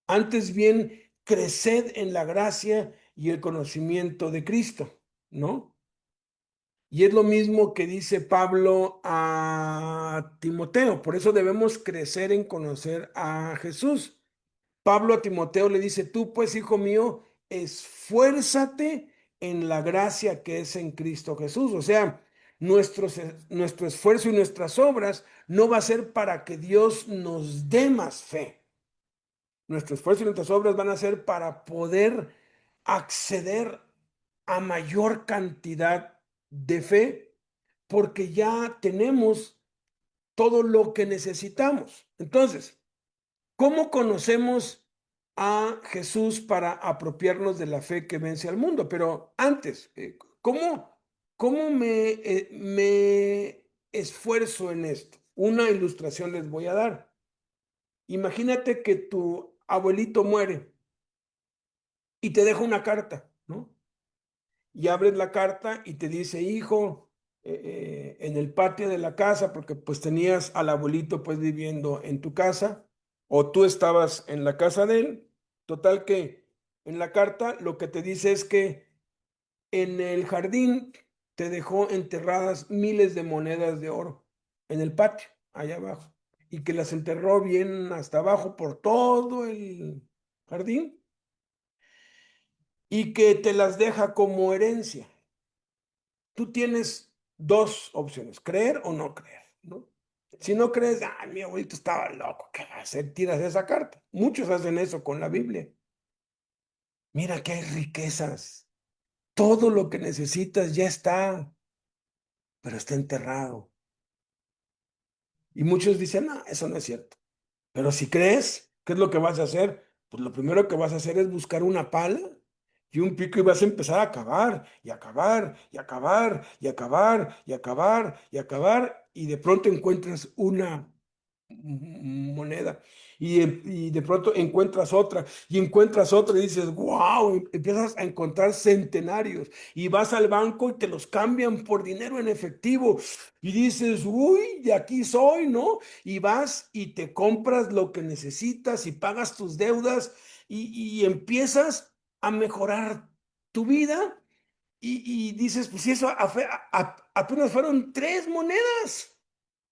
Antes bien, creced en la gracia y el conocimiento de Cristo, ¿no? Y es lo mismo que dice Pablo a Timoteo. Por eso debemos crecer en conocer a Jesús. Pablo a Timoteo le dice, tú pues, hijo mío, esfuérzate en la gracia que es en Cristo Jesús. O sea, nuestro esfuerzo y nuestras obras no va a ser para que Dios nos dé más fe. Nuestro esfuerzo y nuestras obras van a ser para poder acceder a mayor cantidad de fe, porque ya tenemos todo lo que necesitamos. Entonces, ¿cómo conocemos a Jesús para apropiarnos de la fe que vence al mundo? Pero antes, ¿cómo me esfuerzo en esto? Una ilustración les voy a dar. Imagínate que tu abuelito muere y te deja una carta, ¿no? Y abres la carta y te dice, hijo, en el patio de la casa, porque pues tenías al abuelito pues viviendo en tu casa, o tú estabas en la casa de él. Total que en la carta lo que te dice es que en el jardín te dejó enterradas miles de monedas de oro en el patio, allá abajo, y que las enterró bien hasta abajo por todo el jardín y que te las deja como herencia. Tú tienes dos opciones, creer o no creer, ¿no? Si no crees, mi abuelito estaba loco, ¿qué va a hacer? Tiras esa carta. Muchos hacen eso con la Biblia. Mira que hay riquezas. Todo lo que necesitas ya está, pero está enterrado. Y muchos dicen, no, eso no es cierto. Pero si crees, ¿qué es lo que vas a hacer? Pues lo primero que vas a hacer es buscar una pala y un pico y vas a empezar a cavar y a cavar y a cavar y a cavar y a cavar y a cavar y de pronto encuentras una moneda y de pronto encuentras otra y dices, wow, empiezas a encontrar centenarios y vas al banco y te los cambian por dinero en efectivo y dices, uy, de aquí soy, ¿no? Y vas y te compras lo que necesitas y pagas tus deudas y empiezas. a mejorar tu vida y dices, pues si eso apenas fueron 3 monedas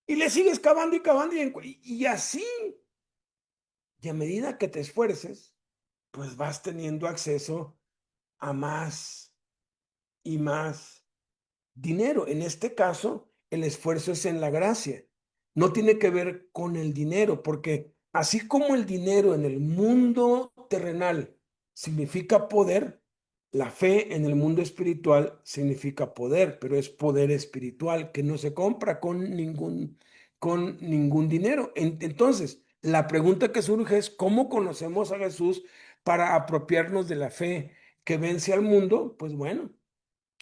y le sigues cavando y cavando y así, y a medida que te esfuerces, pues vas teniendo acceso a más y más dinero. En este caso, el esfuerzo es en la gracia. No tiene que ver con el dinero, porque así como el dinero en el mundo terrenal significa poder, la fe en el mundo espiritual significa poder, pero es poder espiritual que no se compra con ningún dinero. Entonces, la pregunta que surge es, ¿cómo conocemos a Jesús para apropiarnos de la fe que vence al mundo? Pues bueno.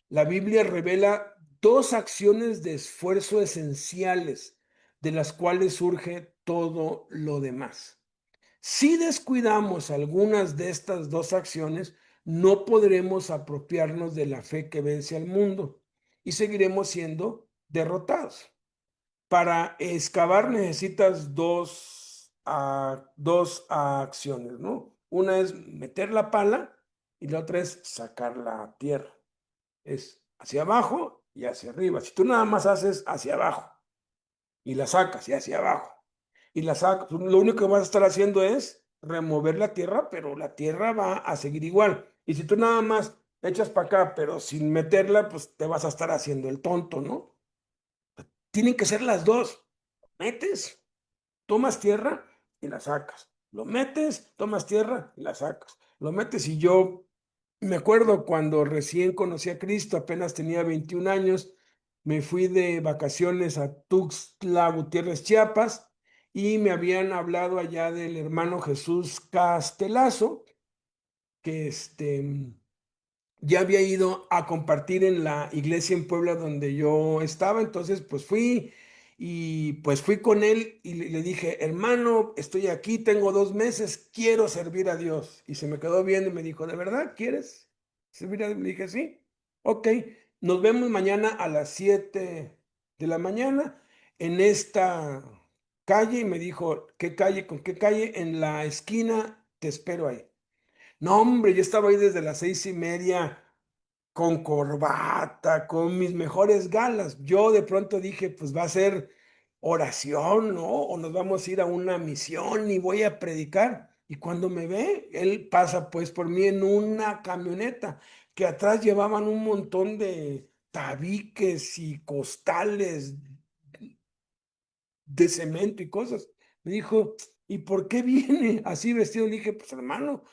La Biblia revela dos acciones de esfuerzo esenciales de las cuales surge todo lo demás. Si descuidamos algunas de estas dos acciones, no podremos apropiarnos de la fe que vence al mundo y seguiremos siendo derrotados. Para excavar necesitas dos acciones, ¿no? Una es meter la pala y la otra es sacar la tierra. Es hacia abajo y hacia arriba. Si tú nada más haces hacia abajo y la sacas y hacia abajo y la sacas, lo único que vas a estar haciendo es remover la tierra, pero la tierra va a seguir igual. Y si tú nada más echas para acá, pero sin meterla, pues te vas a estar haciendo el tonto, ¿no? Tienen que ser las dos. Metes, tomas tierra y la sacas. Lo metes, tomas tierra y la sacas. Lo metes y yo me acuerdo cuando recién conocí a Cristo, apenas tenía 21 años, me fui de vacaciones a Tuxtla Gutiérrez, Chiapas, y me habían hablado allá del hermano Jesús Castelazo, que ya había ido a compartir en la iglesia en Puebla donde yo estaba, entonces pues fui y pues fui con él y le dije, hermano, estoy aquí, tengo 2 meses, quiero servir a Dios. Y se me quedó viendo y me dijo, ¿de verdad quieres servir a Dios? Le dije, sí, ok, nos vemos mañana a las 7 de la mañana en esta calle. Y me dijo, ¿qué calle? ¿Con qué calle? En la esquina, te espero ahí. No, hombre, yo estaba ahí desde las 6:30 con corbata, con mis mejores galas. Yo de pronto dije, pues va a ser oración, ¿no? O nos vamos a ir a una misión y voy a predicar. Y cuando me ve, él pasa pues por mí en una camioneta que atrás llevaban un montón de tabiques y costales de cemento y cosas. Me dijo, ¿y por qué viene así vestido? Le dije, pues hermano,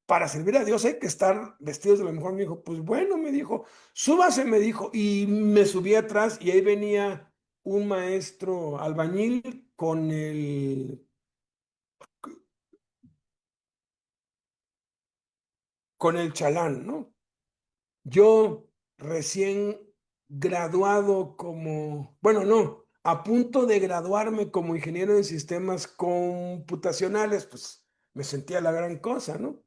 para servir a Dios hay que estar vestidos de lo mejor. Me dijo, pues bueno, me dijo, súbase, me dijo, y me subí atrás y ahí venía un maestro albañil con el chalán, ¿no? Yo recién graduado como, bueno, no, a punto de graduarme como ingeniero en sistemas computacionales, pues me sentía la gran cosa, ¿no?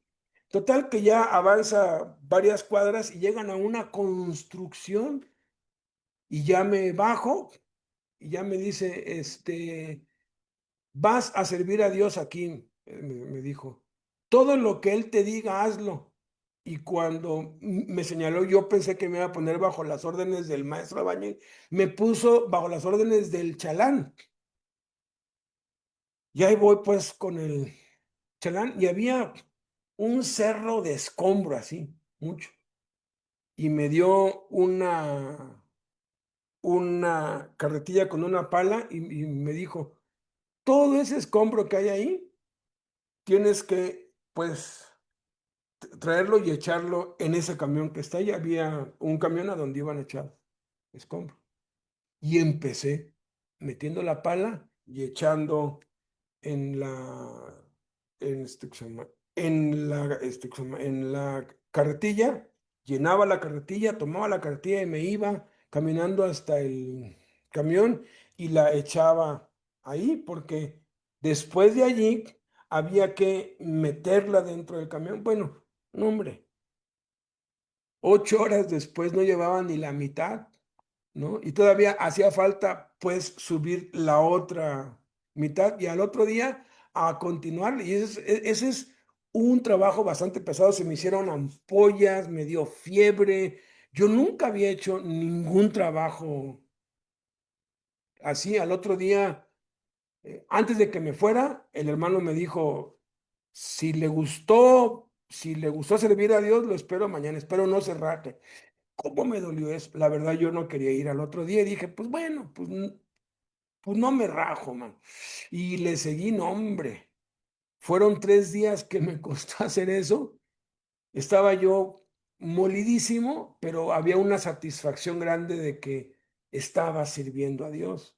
Total que ya avanza varias cuadras y llegan a una construcción y ya me bajo y ya me dice, vas a servir a Dios aquí, me dijo. Todo lo que Él te diga, hazlo. Y cuando me señaló, yo pensé que me iba a poner bajo las órdenes del maestro albañil, me puso bajo las órdenes del chalán. Y ahí voy pues con el chalán y había un cerro de escombro así, mucho. Y me dio una carretilla con una pala y me dijo, todo ese escombro que hay ahí, tienes que, pues, traerlo y echarlo en ese camión que está ahí. Había un camión a donde iban a echar escombro. Y empecé metiendo la pala y echando en la, ¿qué se llama? ¿Qué se llama? En la carretilla, llenaba la carretilla, tomaba la carretilla y me iba caminando hasta el camión y la echaba ahí, porque después de allí había que meterla dentro del camión. Bueno, no, hombre, 8 horas después no llevaba ni la mitad, ¿no? Y todavía hacía falta, pues, subir la otra mitad y al otro día a continuar. Y ese es un trabajo bastante pesado, se me hicieron ampollas, me dio fiebre. Yo nunca había hecho ningún trabajo así. Al otro día, antes de que me fuera, el hermano me dijo, si le gustó servir a Dios, lo espero mañana, espero no se raje. ¿Cómo me dolió eso? La verdad, yo no quería ir al otro día y dije, pues bueno, pues no me rajo, man. Y le seguí, no, hombre. Fueron 3 días que me costó hacer eso. Estaba yo molidísimo, pero había una satisfacción grande de que estaba sirviendo a Dios,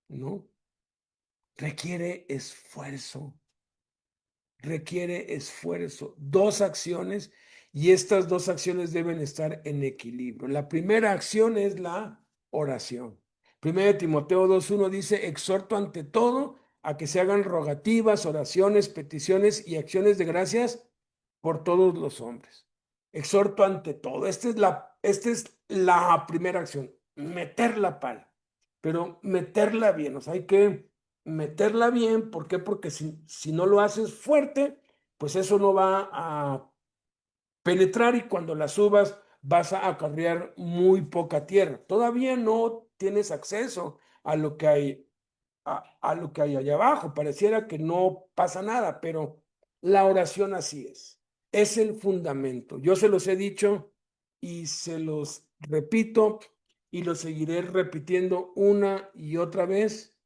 ¿no? Requiere esfuerzo, requiere esfuerzo. Dos acciones y estas dos acciones deben estar en equilibrio. La primera acción es la oración. Primero Timoteo 2:1 dice, exhorto ante todo a que se hagan rogativas, oraciones, peticiones y acciones de gracias por todos los hombres. Exhorto ante todo. Esta es la primera acción, meter la pala, pero meterla bien. O sea, hay que meterla bien. ¿Por qué? Porque si no lo haces fuerte, pues eso no va a penetrar y cuando la subas vas a acarrear muy poca tierra. Todavía no tienes acceso a lo que hay a lo que hay allá abajo. Pareciera que no pasa nada, pero la oración así es. Es el fundamento. Yo se los he dicho y se los repito y lo seguiré repitiendo una y otra vez.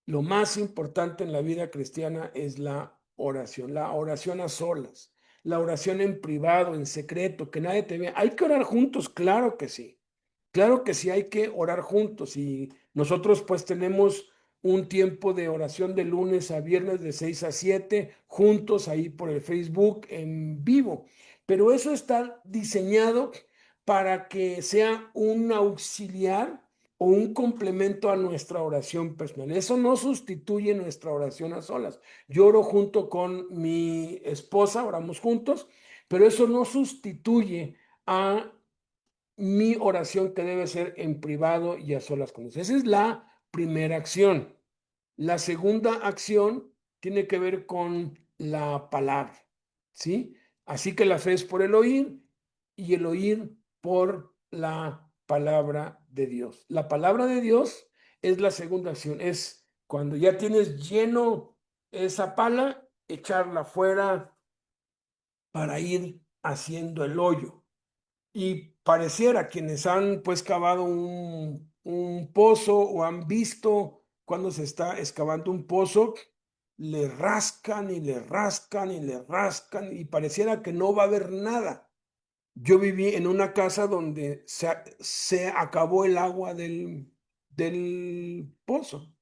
Lo más importante en la vida cristiana es la oración a solas, la oración en privado, en secreto, que nadie te vea. Hay que orar juntos, claro que sí. Claro que sí hay que orar juntos y nosotros pues tenemos un tiempo de oración de lunes a viernes de 6 a 7 juntos ahí por el Facebook en vivo. Pero eso está diseñado para que sea un auxiliar o un complemento a nuestra oración personal. Eso no sustituye nuestra oración a solas. Yo oro junto con mi esposa, oramos juntos, pero eso no sustituye a mi oración que debe ser en privado y a solas con Dios. Esa es la primera acción. La segunda acción tiene que ver con la palabra, ¿sí? Así que la fe es por el oír y el oír por la palabra de Dios. La palabra de Dios es la segunda acción, es cuando ya tienes lleno esa pala, echarla fuera para ir haciendo el hoyo. Y pareciera quienes han pues cavado un pozo o han visto cuando se está excavando un pozo, le rascan y le rascan y le rascan y pareciera que no va a haber nada. Yo viví en una casa donde se acabó el agua del pozo.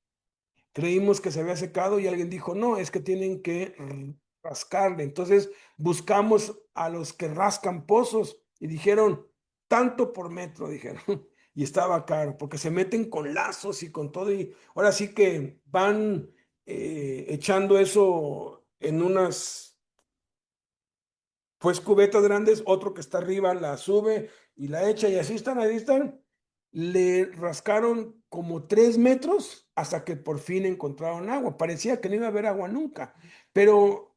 Creímos que se había secado y alguien dijo, no, es que tienen que rascarle. Entonces buscamos a los que rascan pozos y dijeron, tanto por metro, dijeron. Y estaba caro, porque se meten con lazos y con todo. Y ahora sí que van echando eso en unas pues cubetas grandes, otro que está arriba la sube y la echa y así están, ahí están. Le rascaron como 3 metros hasta que por fin encontraron agua. Parecía que no iba a haber agua nunca, pero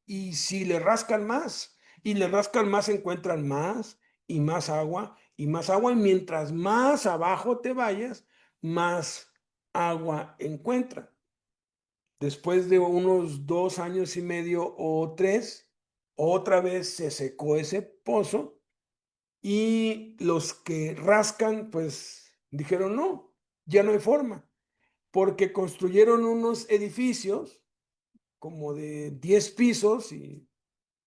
y si le rascan más y le rascan más, encuentran más y más agua y más agua y mientras más abajo te vayas, más agua encuentran. Después de unos 2 años y medio o 3, otra vez se secó ese pozo y los que rascan, pues dijeron, no, ya no hay forma, porque construyeron unos edificios como de 10 pisos y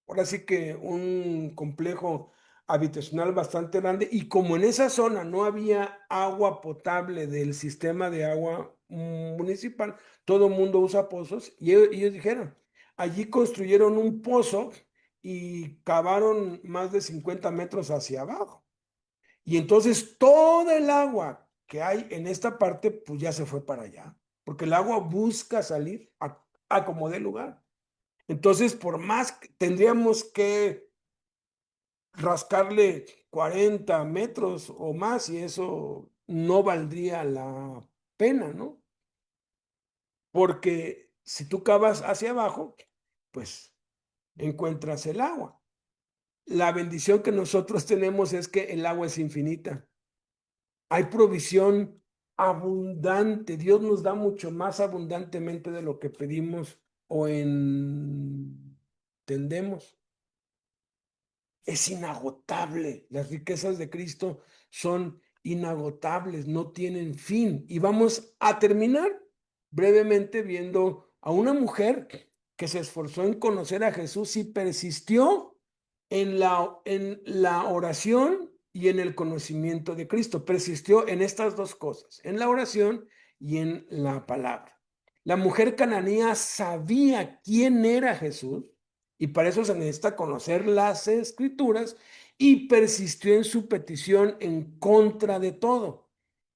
ahora sí que un complejo habitacional bastante grande y como en esa zona no había agua potable del sistema de agua municipal, todo el mundo usa pozos y ellos dijeron, allí construyeron un pozo y cavaron más de 50 metros hacia abajo. Y entonces toda el agua que hay en esta parte, pues ya se fue para allá, porque el agua busca salir a como dé lugar. Entonces, por más que tendríamos que rascarle 40 metros o más y eso no valdría la pena, ¿no? Porque si tú cavas hacia abajo, pues encuentras el agua. La bendición que nosotros tenemos es que el agua es infinita. Hay provisión abundante. Dios nos da mucho más abundantemente de lo que pedimos o entendemos. Es inagotable. Las riquezas de Cristo son inagotables, no tienen fin. Y vamos a terminar brevemente viendo a una mujer que se esforzó en conocer a Jesús y persistió en la oración y en el conocimiento de Cristo. Persistió en estas dos cosas, en la oración y en la palabra. La mujer cananea sabía quién era Jesús y para eso se necesita conocer las escrituras y persistió en su petición en contra de todo.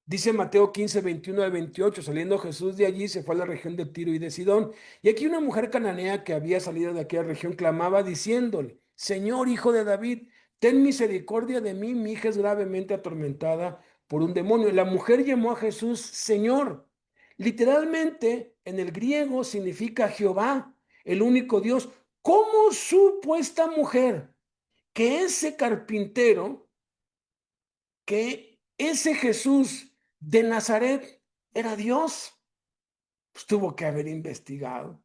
Dice Mateo 15, 21 al 28, saliendo Jesús de allí, se fue a la región de Tiro y de Sidón. Y aquí una mujer cananea que había salido de aquella región clamaba diciéndole, Señor, hijo de David, ten misericordia de mí, mi hija es gravemente atormentada por un demonio. La mujer llamó a Jesús Señor. Literalmente, en el griego significa Jehová, el único Dios. ¿Cómo supo esta mujer que ese carpintero, que ese Jesús de Nazaret era Dios? Pues tuvo que haber investigado,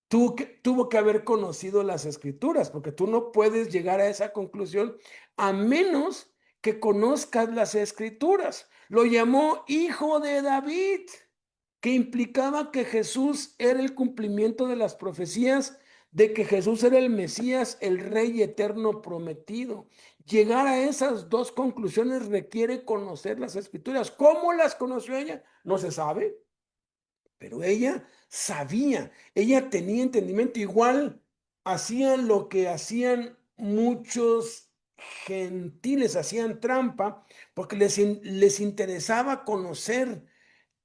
tuvo que haber conocido las escrituras, porque tú no puedes llegar a esa conclusión a menos que conozcas las escrituras. Lo llamó hijo de David, que implicaba que Jesús era el cumplimiento de las profecías de que Jesús era el Mesías, el Rey eterno prometido. Llegar a esas dos conclusiones requiere conocer las escrituras. ¿Cómo las conoció ella? No se sabe, pero ella sabía, ella tenía entendimiento. Igual hacían lo que hacían muchos gentiles, hacían trampa porque les interesaba conocer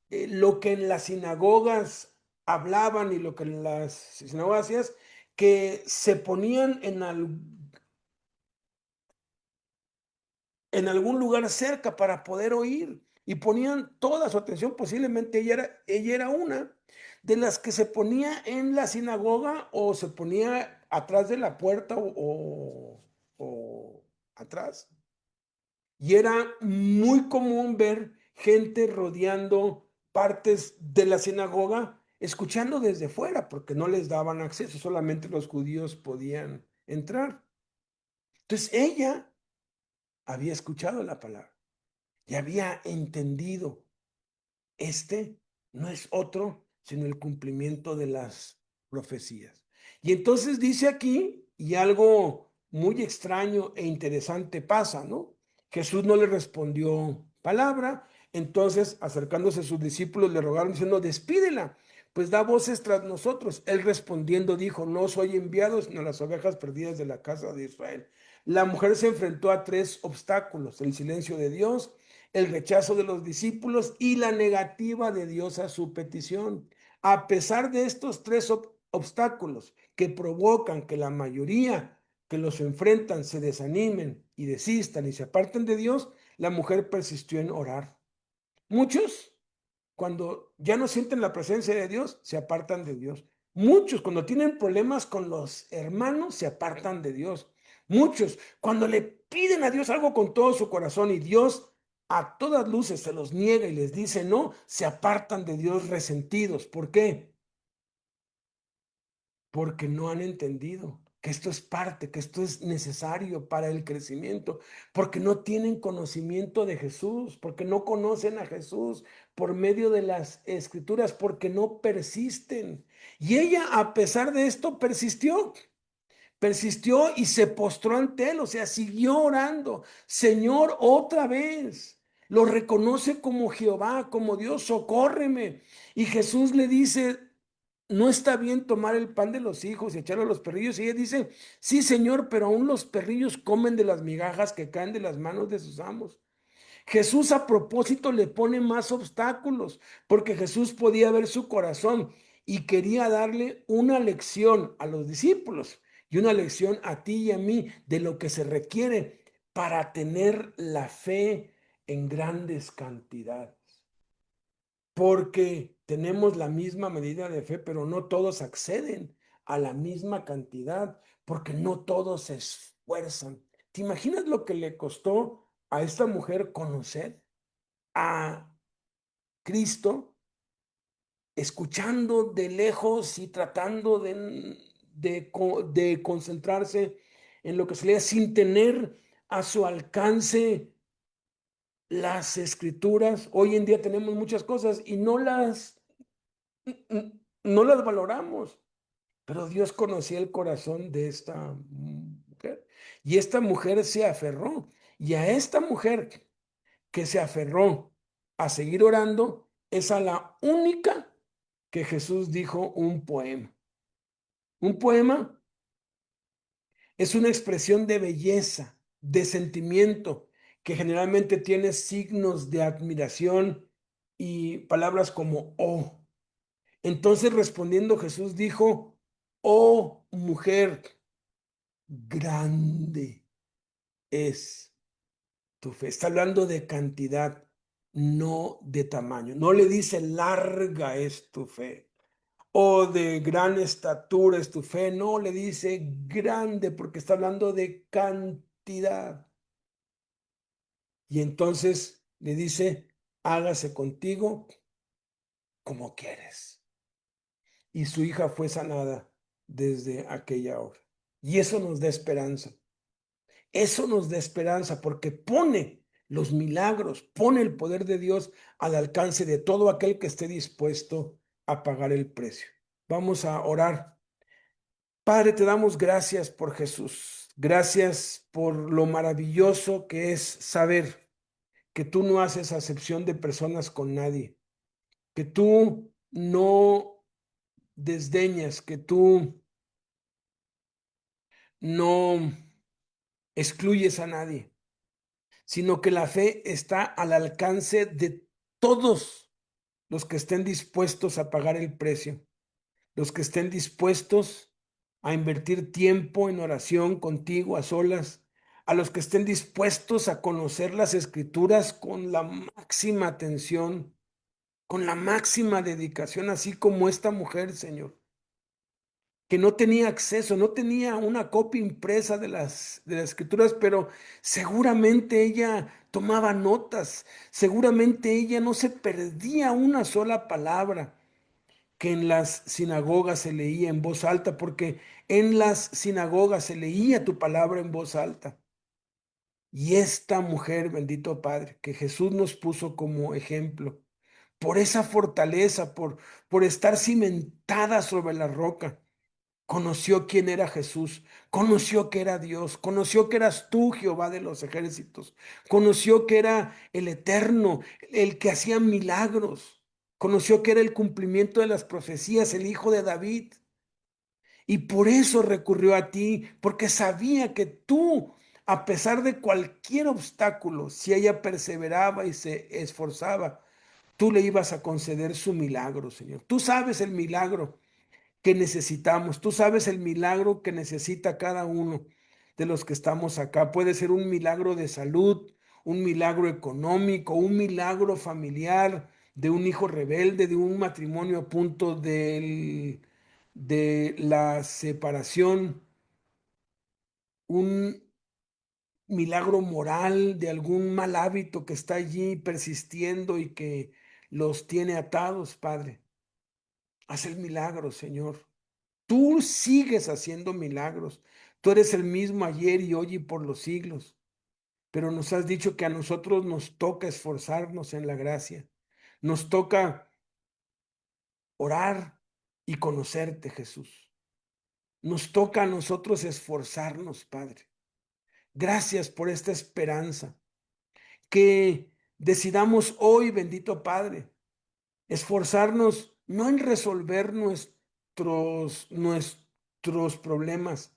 lo que en las sinagogas hablaban y lo que en las sinagogas hacían, que se ponían en algún lugar cerca para poder oír y ponían toda su atención. Posiblemente ella era una de las que se ponía en la sinagoga o se ponía atrás de la puerta o atrás. Y era muy común ver gente rodeando partes de la sinagoga, escuchando desde fuera, porque no les daban acceso, solamente los judíos podían entrar. Entonces ella había escuchado la palabra y había entendido, este no es otro, sino el cumplimiento de las profecías. Y entonces dice aquí, y algo muy extraño e interesante pasa, ¿no? Jesús no le respondió palabra, entonces acercándose a sus discípulos le rogaron diciendo, despídela, pues da voces tras nosotros. Él respondiendo dijo, no soy enviado sino las ovejas perdidas de la casa de Israel. La mujer se enfrentó a tres obstáculos: el silencio de Dios, el rechazo de los discípulos y la negativa de Dios a su petición. A pesar de estos tres obstáculos que provocan que la mayoría que los enfrentan se desanimen y desistan y se aparten de Dios, la mujer persistió en orar. Muchos, cuando ya no sienten la presencia de Dios, se apartan de Dios. Muchos, cuando tienen problemas con los hermanos, se apartan de Dios. Muchos, cuando le piden a Dios algo con todo su corazón y Dios a todas luces se los niega y les dice no, se apartan de Dios resentidos. ¿Por qué? Porque no han entendido que esto es parte, que esto es necesario para el crecimiento, porque no tienen conocimiento de Jesús, porque no conocen a Jesús por medio de las escrituras, porque no persisten. Y ella, a pesar de esto, persistió y se postró ante él, o sea, siguió orando, Señor, otra vez. Lo reconoce como Jehová, como Dios, socórreme. Y Jesús le dice, no está bien tomar el pan de los hijos y echarlo a los perrillos. Y ella dice, sí, Señor, pero aún los perrillos comen de las migajas que caen de las manos de sus amos. Jesús a propósito le pone más obstáculos, porque Jesús podía ver su corazón y quería darle una lección a los discípulos y una lección a ti y a mí de lo que se requiere para tener la fe en grandes cantidades. Porque tenemos la misma medida de fe, pero no todos acceden a la misma cantidad, porque no todos se esfuerzan. ¿Te imaginas lo que le costó a esta mujer conocer a Cristo, escuchando de lejos y tratando de concentrarse en lo que se leía sin tener a su alcance las escrituras? Hoy en día tenemos muchas cosas y no las valoramos, pero Dios conocía el corazón de esta mujer y esta mujer se aferró, y a esta mujer que se aferró a seguir orando es a la única que Jesús dijo un poema. Un poema es una expresión de belleza, de sentimiento, que generalmente tiene signos de admiración y palabras como oh. Entonces respondiendo Jesús dijo: oh mujer, grande es tu fe. Está hablando de cantidad, no de tamaño. No le dice larga es tu fe o de gran estatura es tu fe. No, le dice grande porque está hablando de cantidad. Y entonces le dice: hágase contigo como quieres. Y su hija fue sanada desde aquella hora. Y eso nos da esperanza. Eso nos da esperanza porque pone los milagros, pone el poder de Dios al alcance de todo aquel que esté dispuesto a pagar el precio. Vamos a orar. Padre, te damos gracias por Jesús. Gracias por lo maravilloso que es saber que tú no haces acepción de personas con nadie, que tú no desdeñas, que tú no excluyes a nadie, sino que la fe está al alcance de todos los que estén dispuestos a pagar el precio, los que estén dispuestos a invertir tiempo en oración contigo a solas, a los que estén dispuestos a conocer las escrituras con la máxima atención, con la máxima dedicación, así como esta mujer, Señor, que no tenía acceso, no tenía una copia impresa de las escrituras, pero seguramente ella tomaba notas, seguramente ella no se perdía una sola palabra que en las sinagogas se leía en voz alta, porque en las sinagogas se leía tu palabra en voz alta. Y esta mujer, bendito Padre, que Jesús nos puso como ejemplo, por esa fortaleza, por estar cimentada sobre la roca, conoció quién era Jesús, conoció que era Dios, conoció que eras tú, Jehová de los ejércitos, conoció que era el Eterno, el que hacía milagros, conoció que era el cumplimiento de las profecías, el Hijo de David. Y por eso recurrió a ti, porque sabía que tú, a pesar de cualquier obstáculo, si ella perseveraba y se esforzaba, tú le ibas a conceder su milagro, Señor. Tú sabes el milagro que necesitamos. Tú sabes el milagro que necesita cada uno de los que estamos acá. Puede ser un milagro de salud, un milagro económico, un milagro familiar, de un hijo rebelde, de un matrimonio a punto de la separación, un milagro moral de algún mal hábito que está allí persistiendo y que los tiene atados, Padre. Haz el milagro, Señor. Tú sigues haciendo milagros. Tú eres el mismo ayer y hoy y por los siglos. Pero nos has dicho que a nosotros nos toca esforzarnos en la gracia. Nos toca orar y conocerte, Jesús. Nos toca a nosotros esforzarnos, Padre. Gracias por esta esperanza. Que decidamos hoy, bendito Padre, esforzarnos no en resolver nuestros problemas,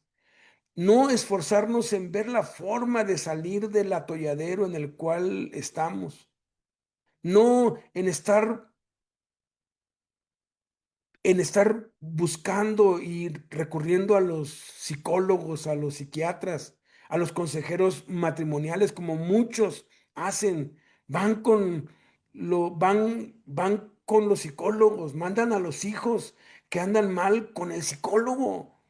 no esforzarnos en ver la forma de salir del atolladero en el cual estamos, no en estar buscando y recurriendo a los psicólogos, a los psiquiatras, a los consejeros matrimoniales, como muchos hacen. Van con los psicólogos, mandan a los hijos que andan mal con el psicólogo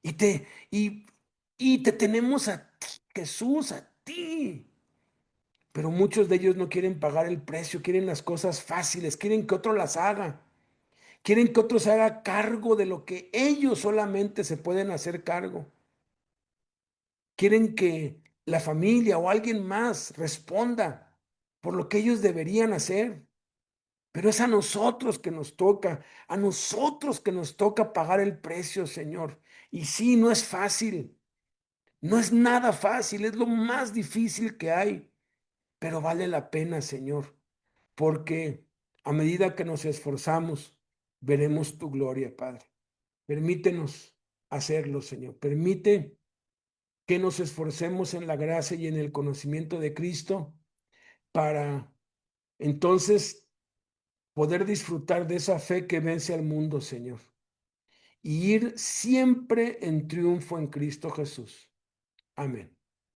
y te tenemos a ti, Jesús, a ti. Pero muchos de ellos no quieren pagar el precio, quieren las cosas fáciles, quieren que otro las haga, quieren que otro se haga cargo de lo que ellos solamente se pueden hacer cargo. Quieren que la familia o alguien más responda por lo que ellos deberían hacer. Pero es a nosotros que nos toca, a nosotros que nos toca pagar el precio, Señor. Y sí, no es fácil, no es nada fácil, es lo más difícil que hay, pero vale la pena, Señor, porque a medida que nos esforzamos, veremos tu gloria, Padre. Permítenos hacerlo, Señor. Permite que nos esforcemos en la gracia y en el conocimiento de Cristo para entonces poder disfrutar de esa fe que vence al mundo, Señor, y ir siempre en triunfo en Cristo Jesús. Amén.